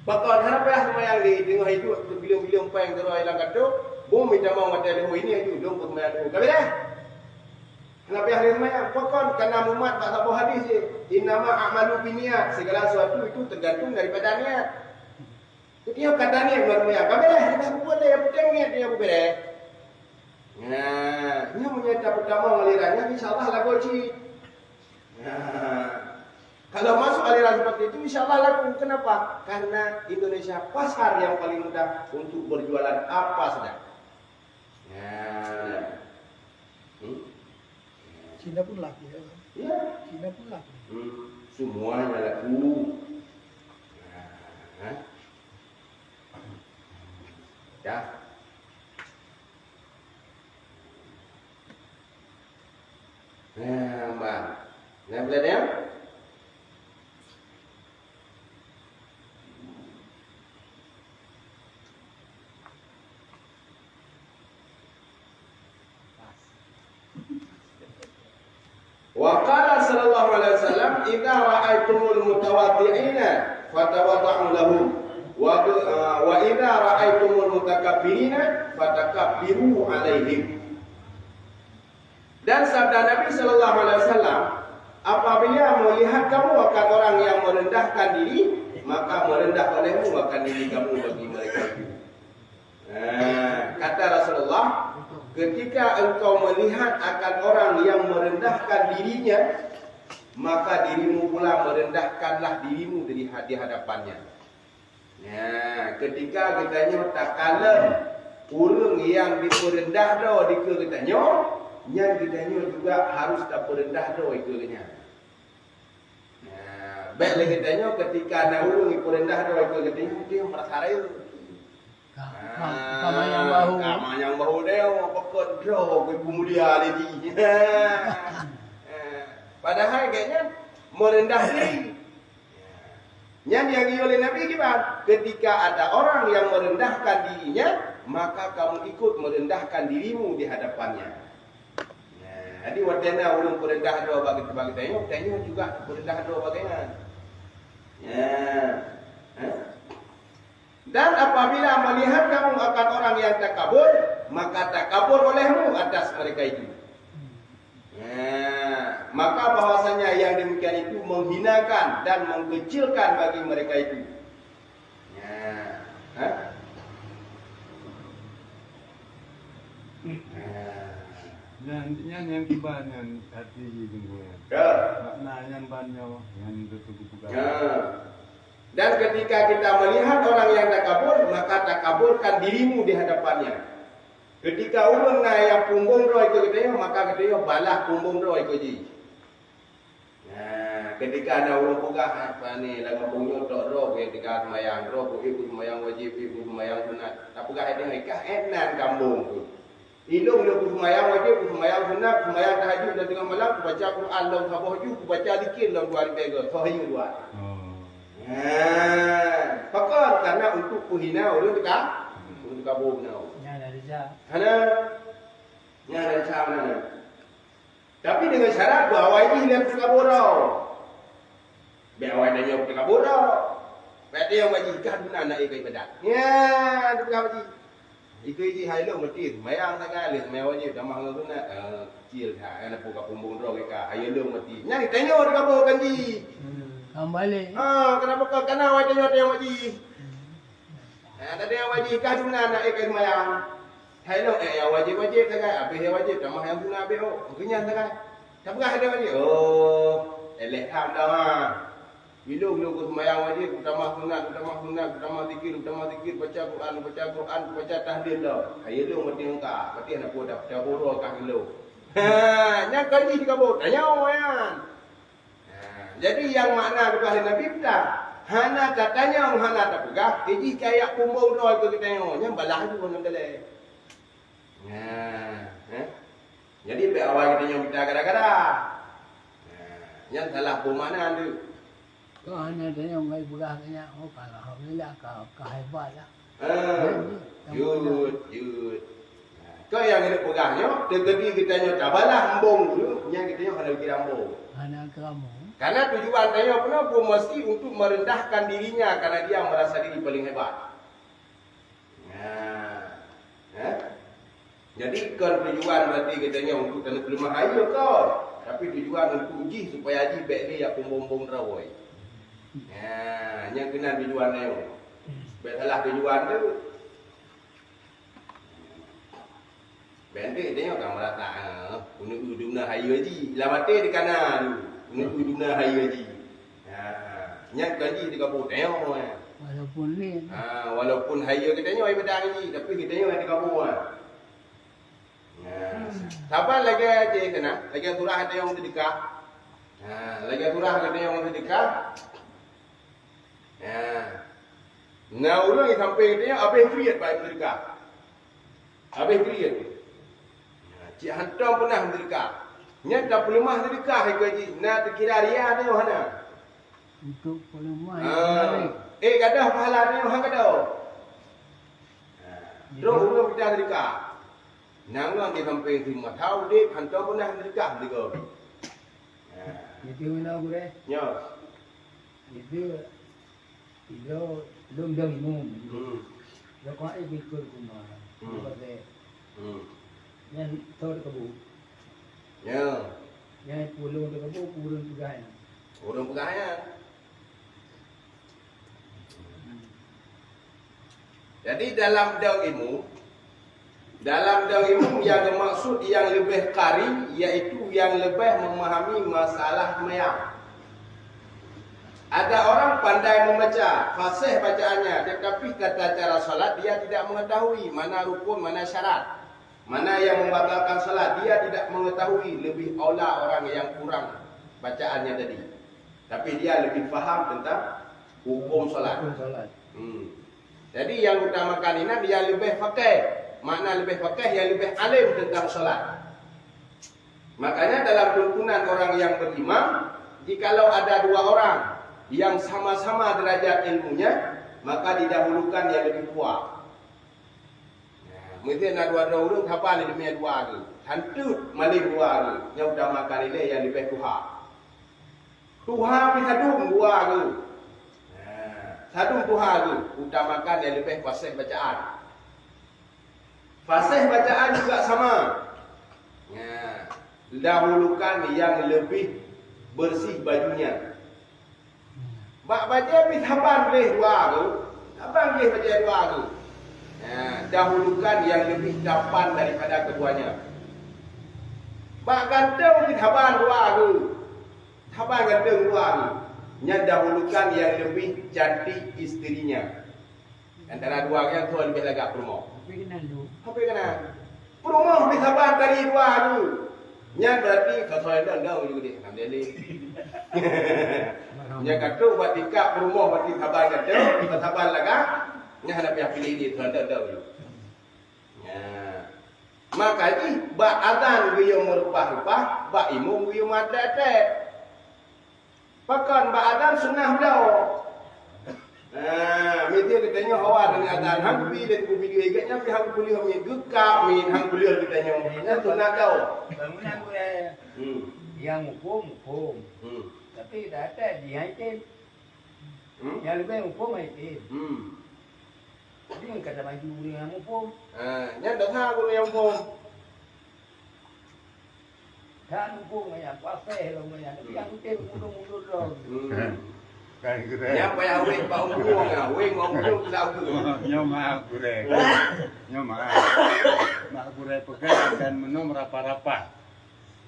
Bakal anak pihak mayang di tengah hidup tu bilang-bilang peng terus hilang kado. Bumi damang wajah leho ini aja dong bermain tu. Kabeh dah. Kenapa yang lain pokok karena umat tak tahu hadis je. Innama a'malu binniyat. Segala sesuatu itu tergantung daripada niat. Ketika kata niat bermaya, kami dah kita buat dia penting niat dia beres. Ini menyata pertama alirannya insyaallah lagu ci. Kalau masuk aliran seperti itu insyaallah laku. Kenapa? Karena Indonesia pasar yang paling mudah untuk berjualan apa saja. Cina pun laku ya. Iya. Cina pun laku. Semuanya laku. Ya. Mbak. Nah, boleh ya? alaihi wasallam, "Idza ra'aitumul mutawaddi'ina fatawaddu lahum wa idza ra'aitumul mutakabbirina fatakabbiru 'alaihim." Dan sabda Nabi sallallahu alaihi wasallam, apabila melihat kamu akan orang yang merendahkan diri, maka merendah olehmu akan diri kamu bagi mereka itu. Kata Rasulullah, ketika engkau melihat akan orang yang merendahkan dirinya, maka dirimu pula merendahkanlah dirimu di hadapannya. Ketika kita tak kala orang yang diperendah dah kita yang kita juga harus tak perendah dah ikutnya. Baik lagi tanya ketika nak urung perendah dah ikutnya, dia merasa raya. Kamayang bahu dia pokok draw ke mulia lagi. Padahal kayaknya merendah diri. Yang diagih oleh Nabi gimana? Ketika ada orang yang merendahkan dirinya, maka kamu ikut merendahkan dirimu di hadapannya. Jadi wadana urung perendah doa bagi tanya juga perendah doa bagaimana? Dan apabila melihat kamu akan orang yang takabur, maka takabur olehmu atas mereka itu. Maka bahwasanya yang demikian itu menghinakan dan mengkecilkan bagi mereka itu. Yang kiban yang hati jenggoyan. Makna yang banyak yang tutup-tutup. Dan ketika kita melihat orang yang takabur, maka takaburkan dirimu di hadapannya. Ketika orang yang punggung roh itu katanya, maka katanya balah punggung roh itu je. Ketika ada orang pugah apa ni, lagu punyo tok roh ketika semayang roh, ikut semayang wajib, ikut semayang sunat. Tak pugah ada nikah enan kampung tu. Ilung dia semayang wajib, semayang sunat, semayang tahajud dan tengah malam baca Quran dalam sabah ju, baca zikir dalam 2 hari pega. Sahih dua. Pakar karena untuk kuhina orang dekat, untuk kabur benar. Hana, nyara sama. Tapi dengan syarat bahawa ini hilang terkabur tau. Bahawa dia nyok terkabur tau. Berarti yang majikan pun anak ikai pedak. Ya, tu bukan majik. Ikai ji hai lo mati, mayang sangat leh, mayang wajib damah tu nak kecil ha, anak buka pumbung roh kita, hai lo mati. Nyari tengok terkabur kan ji. Kembali. Kenapa kau kena wajib yang wajib? Tadi yang wajib kah tu anak ikai mayang. Hai lo yang wajib sangat, habis yang wajib damah yang guna habis oh, kenyang sangat. Tak pernah ada wajib. Oh, eleh ham dah. Bila aku semayang wajib, utama sunat, utama zikir, baca Quran, baca tahlil dah. Hai lo mati engkau, mati anak buah dah boro kah lo. Yang kali dikabur, tanya orang. Jadi yang makna dikah Nabi tak. Hana katanya hana tak pegah, jadi kayak kumbau roh itu kita tengok, yang balah tu pun dalam. Jadi be awal kita yang kita kadang-kadang. Yang salah pun mana tu? Kau hanya tanya mai budak tanya, oh kalau alhamdulillah kau hebat lah. Yud. Kau yang ada pegahnya, tetapi kita nyok tabalah embong dulu, yang kita nyok kena kira embong. Hanya kamu. Karena tujuan tanya kenapa mesti untuk merendahkan dirinya karena dia merasa diri paling hebat. Jadi kan tujuan berarti katanya untuk tanah kelemah air kau. Tapi tujuan untuk uji supaya haji baik ni yang pembong-pembong rawai. Yang kena tujuan dia. Baik salah tujuan tu. Bentik tengok kan merata. Untuk dunia haji haji. Lamati di kanan tu. Untuk dunia haji haji. Yang haji di kabur tengok. Walaupun ni. Walaupun haji kita tengok ibadah haji. Tapi kita tengok di kabur. Siapa lagi aja kena? Lagi surah ada yang sedekah. Lagi surah ada yang sedekah. Nah, orang yang sampai dia habis kriat baik sedekah. Habis kriat. Cik hantar pernah sedekah. Nya tak boleh mah sedekah ikut haji. Nak terkira dia ada mana? Untuk pelemah. Gadah pahala dia hang gadah. Terus orang kita sedekah. Nang dia sampai terima tahu dia hantar pernah sedekah juga. Itu mana gure? Nyo. Itu lum dong imum. Lo kau ini ikut rumah. Lepas yang tahu kebu. Nyo. Yang pulau kebu kurun juga ya. Urung pegangan. Jadi dalam dalam ilmu yang bermaksud yang lebih kari, iaitu yang lebih memahami masalah mayang. Ada orang pandai membaca, fasih bacaannya, tetapi kata cara salat dia tidak mengetahui mana rukun, mana syarat, mana yang membatalkan salat, dia tidak mengetahui. Lebih aula orang yang kurang bacaannya tadi. Tapi dia lebih faham tentang hukum salat. Jadi yang utamakan ini dia lebih faqih. Makna lebih faqih, yang lebih alim tentang salat. Makanya dalam tuntunan orang yang berimam, jikalau ada dua orang yang sama-sama derajat ilmunya, maka didahulukan yang lebih kuat. Mungkin ada dua orang hafal ilmunya dua tu. Hantut malih dua tu. Yang utamakan ini yang lebih kuat. Tuhan bihadum dua tu. Sadung Tuhan tu utamakan yang lebih fasih bacaan. Fasih bacaan juga sama. Dahulukan yang lebih bersih bajunya. Baca pitaban boleh dua tu. Abang boleh baca dua tu. Dahulukan yang lebih dapan daripada keduanya. Bak ganteng pitaban dua tu. Taban ganteng dua tu. Yang dahulukan yang lebih cantik isterinya. Antara dua yang tu lebih lagak promo. Tapi kena lu. Apa kena? Promo lebih sabar dari dua tu. Yang berarti sesuai dah juga dia nak deli. Yang kata buat tikak promo berarti sabar kata, kita sabar lagak. Yang ada pihak pilih dia tu dah juga. Maka ini bak azan biyo merupah-rupah, bak imum biyo madat-madat. Pakan bak azan sunnah beliau. Media katanya awal dengan azan hang pi dan ku video iganya pi hang boleh hang gekak min hang boleh katanya. Nya sunnah kau. Bangunan gue yang hukum. Tapi dah ada dia itu. Yang lebih hukum itu. Jadi yang kata maju yang hukum. Nya dah tha ku yang hukum. Kan hukum yang apa lo yang itu mundur dong. Kan gure. Nya payah wing pa hukum wing ngomong lau tu. Nyo maaf gure. Nyo maaf. Mak gure pegang dan minum rapa-rapa.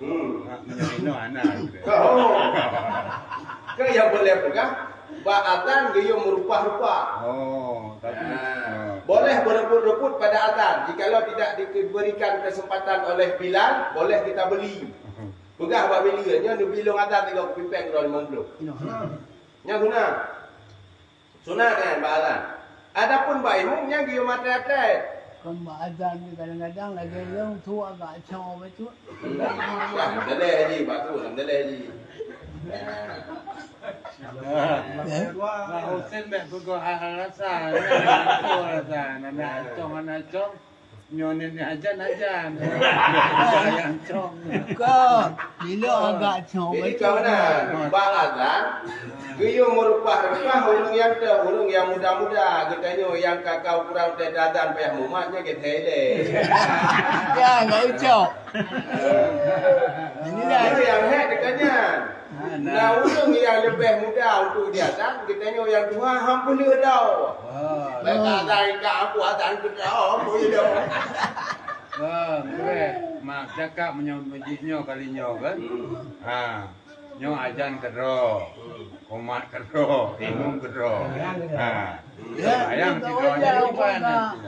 Mak minum anak gure. Kau yang boleh pegang ba'atan dia merupah-rupah. Tapi boleh berebut-rebut pada azan. Jikalau tidak diberikan kesempatan oleh Bilal, boleh kita beli. Pegah buat bila nya di bilong azan 3 pipeng 250. Nya guna. Sunat kan ba'azan. Adapun ba'imumnya dia mati-mati. Kan azan ni kadang-kadang lagi yang tua agak cong betul. Dalai haji, Pak Tu, dalai haji. Mak Husin mek go rasa. Anak cong. Nyonin ajan. Yang cong. Kau bila agak cong Jadi betul. kau mana? Ba'azan. Dia merupah-rupah orang yang muda-muda. Katanya yang kakau kurang terdadan payah mumatnya kita eleh. Ya, enggak ucap. Ini dah. Itu yang head dekatnya. Nah, orang yang lebih muda untuk dia kan, katanya yang tua hampir dah. Baik azan kat aku azan ke dah, boleh dah. Gue mak cakap menyambut masjidnya kalinya kan. Nyo ajan kedro. Komat kedro, imam kedro. Ayam tidaknya bukan.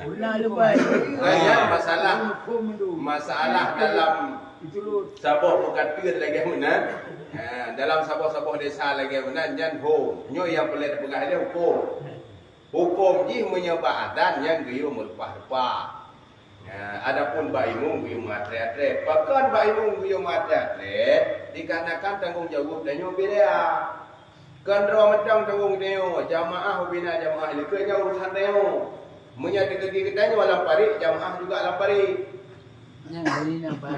Ulah lebay. Hanya masalah dalam sabah berkata lagi mana? Dalam sabah-sabah desa lagi mana? Jan ho, nyo yang boleh dipegang dia hukum. Hukum ji menyebab azan yang dia merupah-rupah. Adapun baimung bium atlet. Bahkan baimung bium atlet dikarenakan tanggung jawab dan nyo beda. Kan ro macam tanggung dia jamaah bina jamaah lekanya urusan dia. Menyatakan kita nyo alam parik jamaah juga alam parik. Yang ini nampak.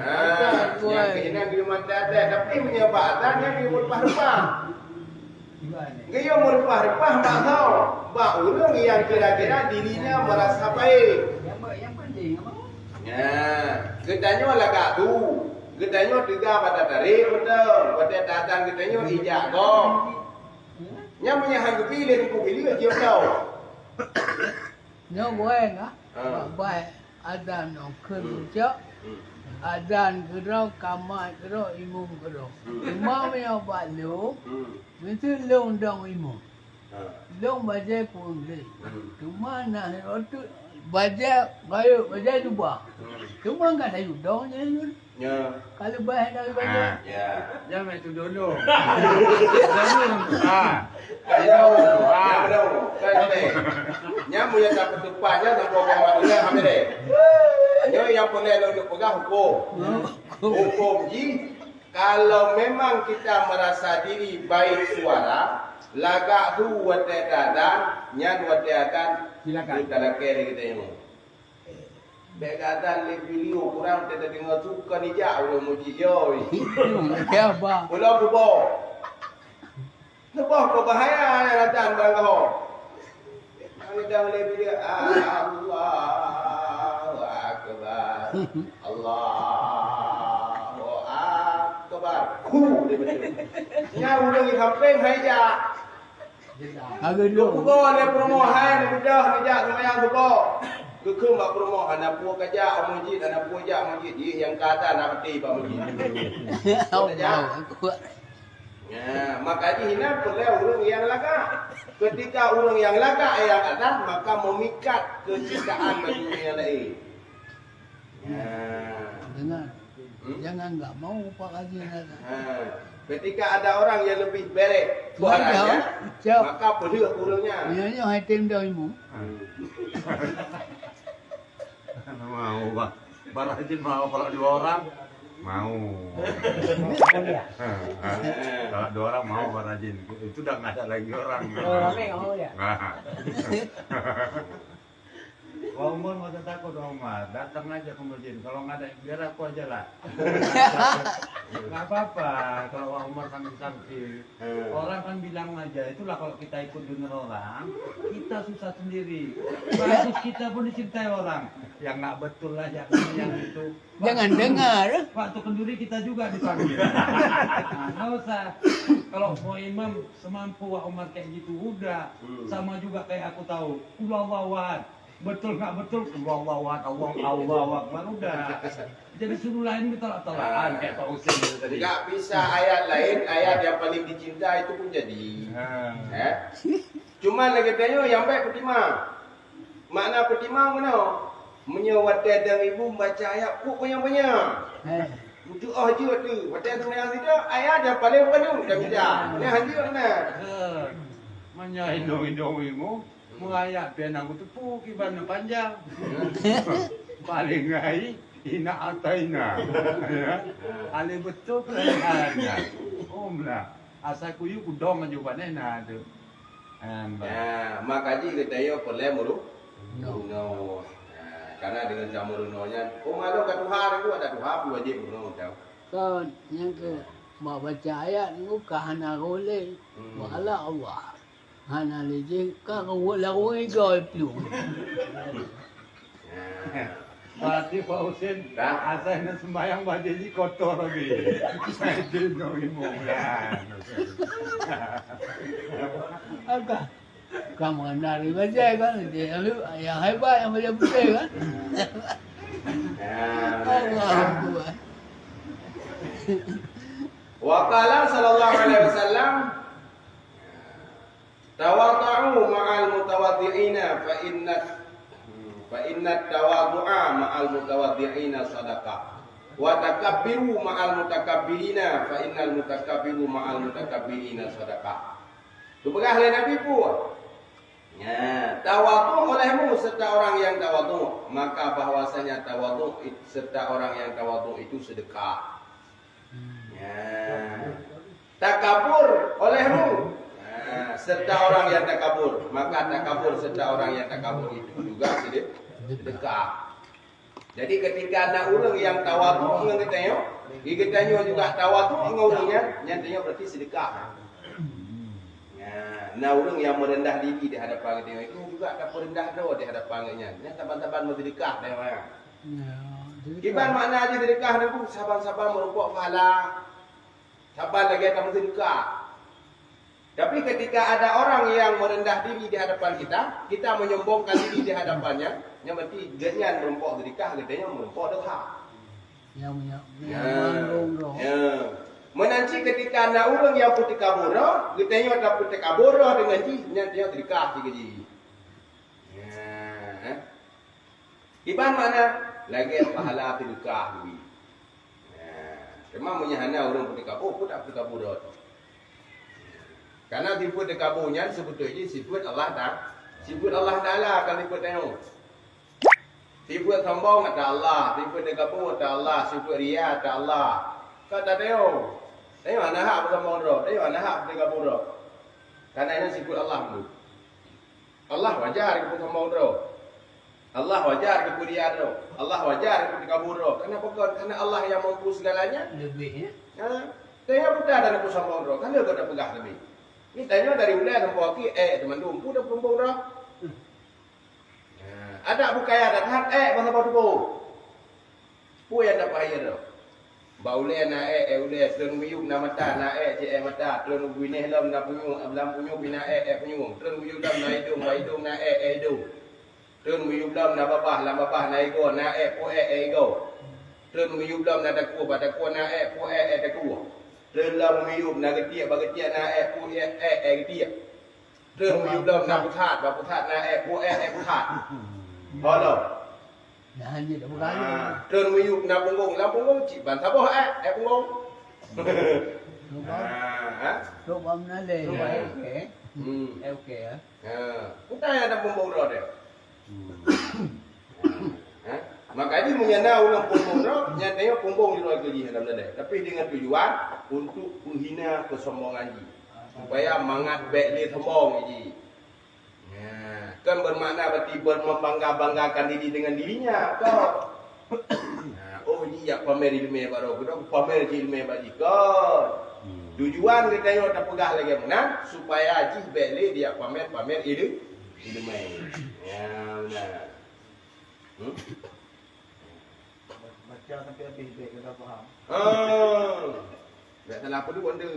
Yang kena di mata ada, tapi menyebabkan yang di rempah-rempah. Gaya rempah-rempah tak tahu. Bak orang yang kira-kira dirinya merasa baik. Yang penting apa? Ketanya lagak tu. Ketanya tiga pada tarik betul. Pada datang ketanya ijak kau. Yang menyahan kepilih ku pilih dia tahu. Nó quen á. Bài Adan nó khơi chợ. Adan cái đó kamai cái đó imum cái đó. Mà mấy ông bạn lưu. Mình thứ lông đông imum. Lông baca pun đi. Cuma nak itu baca tu buat. Cuma kan ada dong je. Kalau bahan dari baca. Jangan itu dulu. Nya punya dapat tupanya dan program madunya kami deh. Nyo yang boleh untuk pegang hukum. Hukum ji kalau memang kita merasa diri baik suara, lagak tu wate dadan, nya wate akan Silakan. kita lagi kita yang. Begadan le video kurang kita dengar suka ni ja ulah muji yo. Kaya ba? Ulah bubo. Bubo ko bahaya dadan bang ko. Ang dang le video Allahu akbar. Allahu akbar. Ku dia betul. Nya udah ni hampir haya. Agak Bubo dulu. le promo hai ni mudah ni ja semayang bubo. Ke mak promo anak puak kerja masjid anak puak kerja masjid yang kata nak peti pak masjid. Không đâu. Ya, maka dihina boleh orang yang laga. Ketika orang yang laga yang ada maka memikat kecintaan bagi yang lain. Ya. Dengar. Jangan enggak mau Pak Haji nak. Ketika ada orang yang lebih berek suaranya, maka boleh orangnya. Ini hai tim dah ibu. Mau bang. Barajin mau kalau 2 orang mau. Kalau 2 orang mau barajin. Itu udah nggak ada lagi orang. Rame nggak mau ya? Wah Umar mau takut Umar, datang aja ke masjid. Kalau nggak ada, biar aku aja lah. Nggak apa-apa. Kalau Wah Umar samping-samping, orang kan bilang aja. Itulah kalau kita ikut dengar orang, kita susah sendiri. Bagus kita pun dicintai orang. Yang nggak betul aja, yang itu. Jangan dengar. Waktu kenduri kita juga dipanggil. Nggak usah. Kalau mau imam semampu Wah Umar kayak gitu, udah. Sama juga kayak aku tahu. Ulawawat. Betul nggak betul? Allah Akbar udah. Jadi suruh lain ditolak-tolakan kayak Pak Husin itu tadi. Nggak bisa ayat lain, ayat yang paling dicinta itu pun jadi. Cuma lagi tanya yang baik petimang. Makna petimang mana? Menyewat dan ibu baca ayat pun banyak-banyak. Untuk je tu. Wadah tu yang tidak ayat yang paling penuh dah bisa. Ini haji mana? Mana hidung-hidungimu mengayak penang tupu kibana panjang. Paling ngai ina ataina. Ale betul pelayannya. Omlah. Asa kuyu kudong aja panena tu. Ya, maka ji ketanya boleh muru. No. Karena dengan jamurunonya, malu kat Tuhan itu ada Tuhan wajib muru tahu. Kan yang ke mau baca ayat ni kahana boleh. Wala Allah. Hana leje ka wala oi gol plu. Berarti Pak Husin, asal sembahyang baju ini kotor lagi. Itu noimu kan. Agak kamu nari baca kan dia lu yang hebat yang baca betul kan. Allah Akbar. Wa qala sallallahu alaihi wasallam tawadhu ma'al mutawaddi'ina fa inna tawadhu'a ma'al mutawaddi'ina sadaqah wa takabbiru ma'al mutakabbirina fa innal mutakabbiru ma'al mutakabbirina sadaqah. Tu pegah oleh Nabi pun. Ya, tawadhu olehmu serta orang yang tawadhu, maka bahwasanya tawadhu serta orang yang tawadhu itu sedekah. Ya. Takabur olehmu serta orang yang takabur, maka takabur serta orang yang takabur itu juga sedekah. Jadi ketika ada orang yang tawaduk dengan kita tengok juga tawaduk dengan orangnya, nyatanya berarti sedekah. Nah, orang yang merendah diri di hadapan kita itu juga ada perendah doa di hadapannya. Nya taban-taban bersedekah dia orang. Iban makna aja sedekah itu sabar-sabar merupakan pahala. Sabar lagi akan bersedekah. Tapi ketika ada orang yang merendah diri di hadapan kita, kita menyombongkan diri di hadapannya, yang berarti dia merempok sedekah, katanya merempok doa. Ya. Menanti ketika ada orang yang putih kabura, katanya ada putih kabura dengan dia sedekah juga. Ya. Iban mana? Lagi pahala sedekah juga. Cuma menyahana orang putih kabur, pun tak putih kabura. Karena sifat dekabunya sebetulnya sifat Allah Ta'ala kalau sifat tengok. Sifat sombong ada Allah, sifat dekabur ada Allah, sifat ria ada Allah. Kata tengok. Tengok anak hak bersombong roh, tengok anak hak dekabur roh. Karena ini sifat Allah dulu. Allah wajar ke sombong roh. Allah wajar ke ria roh. Allah wajar ke dekabur roh. Kenapa? Karena Allah yang mampu segalanya. Lebih ya. Tengok bukan ada ku sombong roh. Kan dia tak pegah lebih. Ini tanya dari ulai sampai aki, teman tu, dah perempuan dah. Ada bukaya datang, masa baru tu. Pu yang dapat air dah. Baulai na ulai, terus muyuk na mata na cik mata, terus buineh lam na punyuk bina punyuk, terus muyuk lam na hidung na hidung. Terus muyuk lam na babah na ego na ego. Terus muyuk lam na daku na daku. Dalam miyub na ketiak bagetiak na ketiak. Dalam miyub dalam na putat na putat. Halo. Nah, hanya dah berani. Dalam miyub na punggung cik ban sabah punggung. Coba menalih. Okey ya. Bukan ada punggung dah dia. Makanya menyana orang punggung roh, nyatanya punggung di luar kerja dalam dada. Tapi dengan tujuan untuk menghina kesombongan ji, supaya mangat baik dia sombong ji. Kan bermakna berarti membangga-banggakan diri dengan dirinya. Oh ni ya pamer ilmu baru, kita pamer ilmu baji kan. Tujuan kita yang tak pegah lagi mana, supaya ji baik dia pamer ilmu. Ya benar. Baca sampai habis baik kita faham. Tak salah apa tu benda.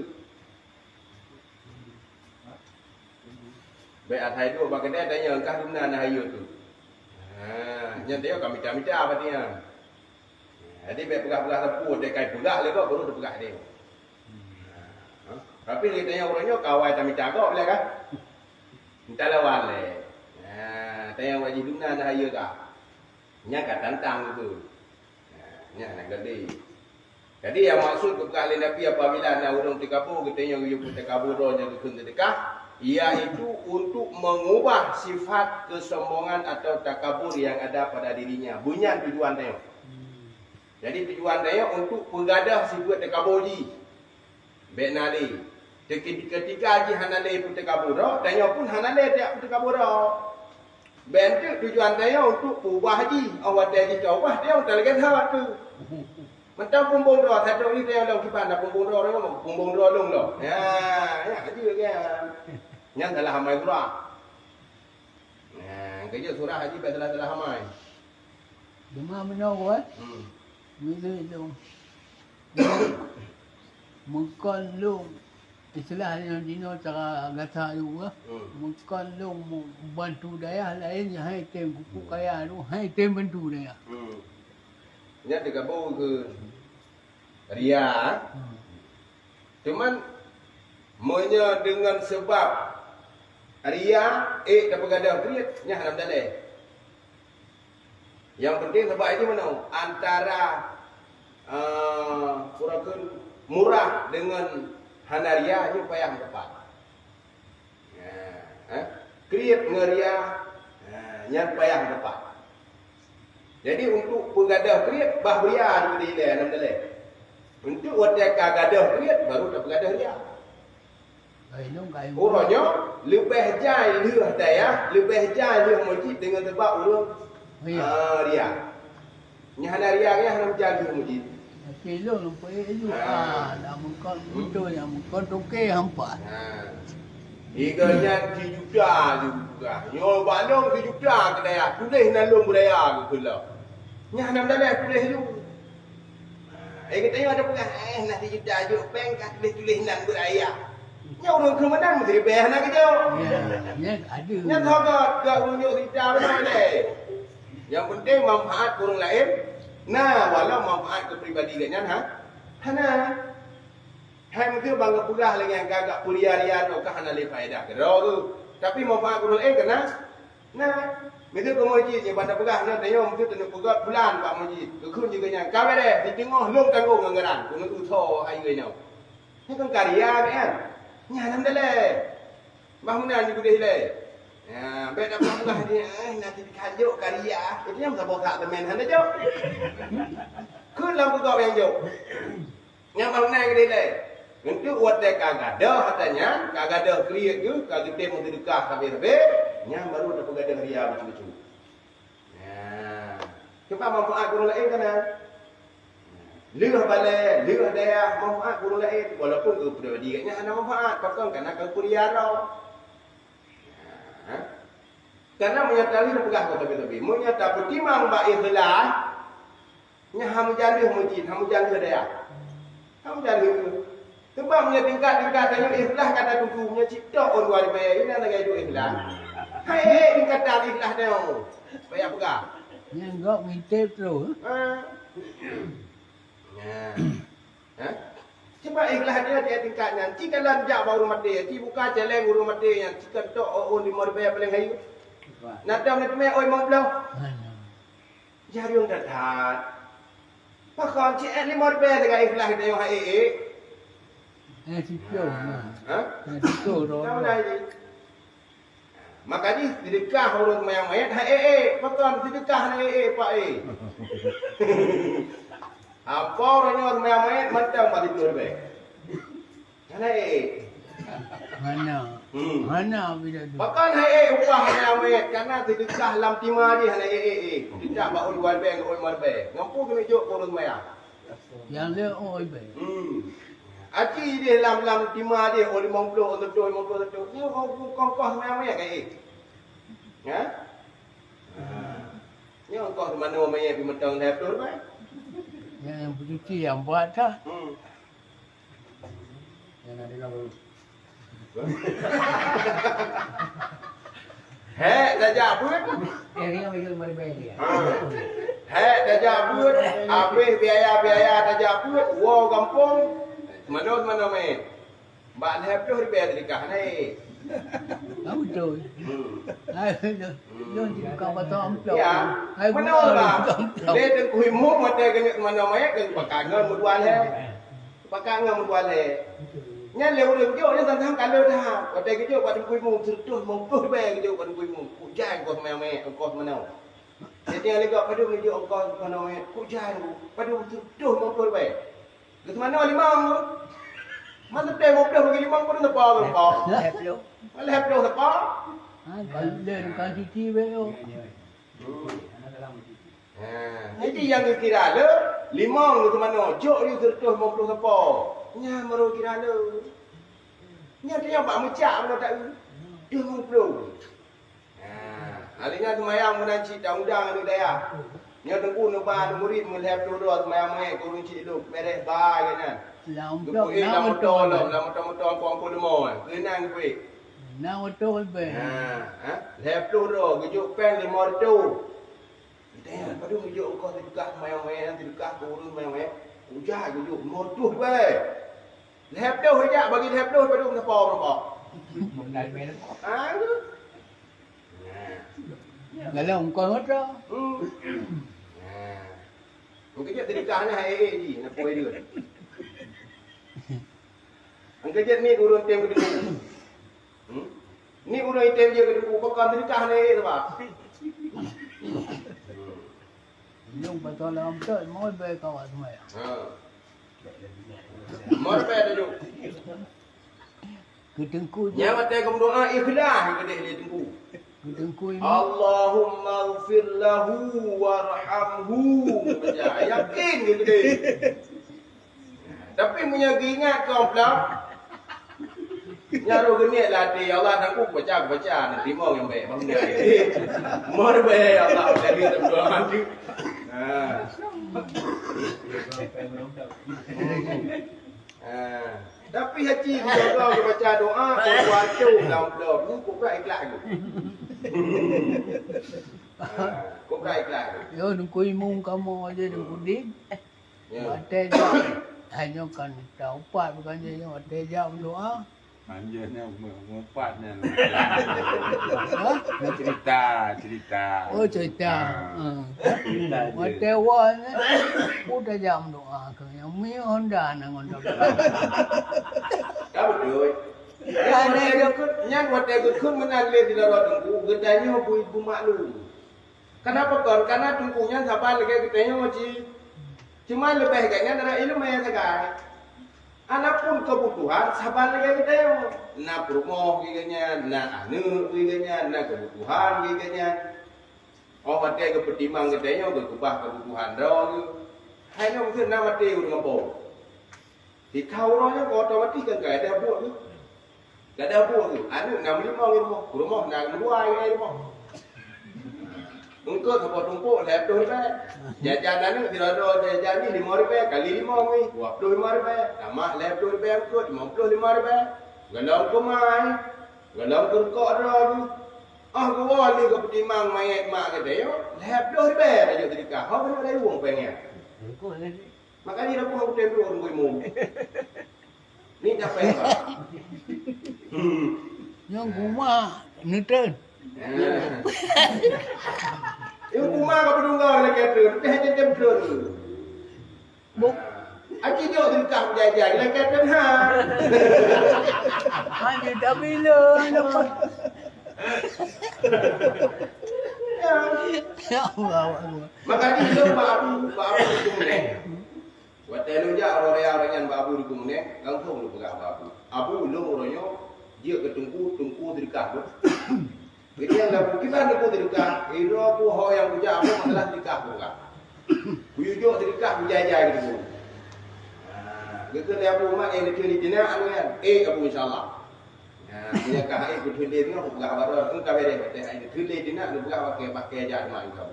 Baik atai tu bagi dia tanya engkau dumna na hayu tu. Yang dia kami apa dia. Jadi baik pegah-pegah tepu dia kai pegah le kau baru dia pegah dia. Tapi dia tanya orangnya kawai kami cakap boleh kan? Minta lawan le. Tanya wajib dumna na hayu ka. Nya kat tantang tu. Nya nak gede. Jadi yang maksud kekali Nabi apabila nak orang terkabur, kita yang dia terkabur rohnya kekun sedekah, iaitu untuk mengubah sifat kesombongan atau takabur yang ada pada dirinya. Bunyian tujuan dia. Jadi tujuan dia untuk penggadah sifat takabur ji. Baik nali. Ketika haji hanale pun terkabur roh, tanya pun hanale tak pun terkabur roh. Bentuk tujuan saya untuk ubah haji. Awak dia ubah dia tak lagi tahu tu. Macam pumbung roh satu ni dia long kipan dah pumbung roh orang pumbung roh long loh. Ya haji lagi. Yang telah hamai surah. Kerja surah haji telah hamai. Demam menawar. Bila itu. Mungkin lu istilahnya dino cara gata juga. Mungkin lu bantu daya lain yang hai tem kuku kaya lu hai tem bantu daya. Nya digabung ke ria. Cuman monya dengan sebab ria dapat gadah kriat nya dalam dalil. Yang penting sebab ini mana? Antara kurakan murah dengan hanaria ni payah tepat. Kriat ngeria yang payah tepat. Jadi untuk penggadah kriat bah beria di dalam dalil. Untuk watak gadah kriat baru dapat gadah ria. Orangnya lebih jai leh daya, lebih jai leh masjid dengan sebab orang ria. Nya hana riang nya hana menjaga mujid. Kilo lupa itu. Dah mungkin betul yang mungkin toke hampa. Iganya 3 juta juga. Yo balong 3 juta kedai tulis nalung budaya ke lah. Nya hana dalam tulis tu. Kita ada pegang nak 3 juta juk bank kat tulis nan budaya. Nya orang ke mana mesti bayar nak kerja. Ya, ada. Nya thogot ke unjuk kita benar deh. Yang penting manfaat orang lain. Nah, walau manfaat ke pribadi gatnya hana. Hai mungkin bangga pugah lagi yang gagak kuliah-liah atau hana le faedah ke tu. Tapi manfaat orang lain kena. Nah, mesti ke masjid je pada pugah nak tanya mesti tena pugat bulan pak masjid. Kekun juga nya. Kau deh di tengah long tanggung anggaran. Kuno utho ai nya. Ni kan karya kan. Nya nam dale. Bangunan di gudeh le. Ya, beda pugah dia nanti dikajuk karya. Itu yang sabok tak temen hana jo. Kun lam pugah yang jo. Nya bangunan gudeh le. Untuk buat dia kagak ada katanya, kagak ada kriak tu, kagak tem untuk dekah habis-habis, nya baru ada kagak ada kriak macam-macam. Ya. Sebab manfaat guru lain kan. Leuh balik, leuh daya manfaat guru lain walaupun ke pribadi nya ada manfaat, pasal karena ke kuliah tau. Karena menyatakan pegang kau tapi menyatakan pertimang ba ikhlas, nya hamu jalih mujid, hamu jalih daya. Hamu jalih sebab punya tingkat-tingkat tanya ikhlas kata tujuhnya cipta on luar biasa ini nak gaduh ikhlas. Hai tingkat ikhlas dia. Bayar pegah. Yang enggak minta terus. Sebab ikhlas dia tingkatnya. Jika lanjak baru mati, ti buka jalan guru mati yang jika tok on di luar biasa paling hayu. Nadam nak me oi mau belau. Jari yang dadat. Pakon ci ni luar biasa dengan ikhlas dia yang hai. Sikit sikit orang. Makanya sedekah orang mayat pakon sedekah pak apa orangnya orang mayat macam mati keluar baik. Mana Mana bila tu. Pakon upah mayat karena sedekah lam timah dia tidak baul luar baik luar baik. Ngampu kena jok orang mayat. Yang dia oi baik. Aci dia lam timah dia 50 50 ni kongkos mayat kai. Ya? Ni kongkos mana mayat pi metang dah betul baik. Yang pencuci yang buat dah. Yang ada dalam Dah jabut. Ring ambil berbeza dia. Dah jabut. Habis biaya-biaya dah jabut. Wow kampung. Mana main. Mbak lep tu ribe nikah ni. Tahu tu. Hai tu kau kata amplop. Ya. Mana lah. Dia tengku himu mata kena mana main ke pakangan muduan le. Pakangan muduan le. Nya leu leu jo nya tentang kalau dah. Kata ke jo pada ku himu terus mongkuh be ke jo pada ku himu. Ku jan kau main kau mana. Jadi yang lega pada ke jo kau mana main. Ku jan pada terus mongkuh be. Ke mana limang. Mana teh mau dah bagi limang pun tak apa kau. Lep lu tak apa. Kalau dia kan cuci beo. Jadi yang kira le limang ke mana. Jok dia terus 50 apa. Nya maru kira le. Nya dia pak mucak mana tak. Dia 50. Alinya semayang menanci undang ni daya. Nya tengku nuba murid melep tu doa semayang mai ko runci hidup beres bai kan. Lampu Lama motor kau lemo. Kenang ke. Nak betul be. Lep tu doa kejuk pen 5 tu. Dia padu kejuk kau sedekah semayang nanti sedekah turun semayang. Ujar kejuk motor be. Lep tu hejak bagi lep tu padu apa. Benar benar. Kalau kau ngotot. Mungkin dia sedekahnya ni nak poin dia. Angkat je ni urun tem ke depan. Ni urun tem je ke depan bukan sedekah ni sebab. Yung betul lam tu mau be kau semua. Mau apa ada tu? Ketengku je. Yang mata kamu doa ikhlas ke dia tengku. Tengku imam. Allahumma ighfir lahu warhamhu. Baca yakin gitu deh. Tapi punya ingat kau pula. Nyaru geni latih Allah nak aku baca nanti mau yang baik bang dia. Mau baik Allah dari doa mandi. Tapi haji kalau kau baca doa kau baca dalam doa tu kau tak ikhlas tu. Kau tak ikhlas tu. Yo tengku imam kamu aja tengku dik. Ya. Mata jam. Hanya kan tahu pat bukan je yang mata jam doa. Anjirnya mempatnya. Ha? Cerita. Oh cerita. Cerita je. Mata wan udah jam doa ke yang mi Honda nang Honda. Kau betul. Yang waktu itu kun menalih di dalam tungku, gedanya ibu maklum. Kenapa kon? Karena tungkunya sabar lagi gedanya cuma lebih kayaknya dari ilmu yang sekarang. Anak pun kebutuhan sabar lagi gedanya. Nak rumah giganya, nak anu giganya, nak kebutuhan giganya. Oh mati kepertimang gedanya, berubah kebutuhan dah. Hanya mungkin nama mati udah ngapor. Di kau orangnya kau otomatis kan gak ada buat tu. Gak ada buat tu. Anu 65 rumah nak dua rumah. Engkau sebab tumpuk laptop ni. Jajan anu tidak ada jajan ni RM5 kali 5 ni. RM25. Tambah laptop ni engkau RM55. Galau kau mai. Galau kau ada tu. Aku wali ke pertimang mayat mak kata yo. Laptop ni aja terika. Kau benar ada uang pengen. Makanya aku mau tempo orang gue mau. Ni dah pengen. Yang rumah neten. Yung kuma ka pedunggaw na kaya hanya tempo tu. Buk Aci dia tu kah jajai la kaya ha. hanya dah bila lepas. Ya Allah. Makanya dia babu hukum ni. Waktu lu ja orang yang babu hukum ni, langsung lu pegang babu. Abu lu orangnya dia ketungku terikah tu. Jadi yang dah kita nak terikah, itu aku hal yang punya aku masalah terikah bukan. Buyujuk terikah berjaya gitu. Kita dia abu mak yang dicuri jenak anu kan. Abu insyaallah. Punya kahai betul dia ni aku pegang baru aku kau beri betul ai betul dia jenak lu pegang pakai aja mak kau.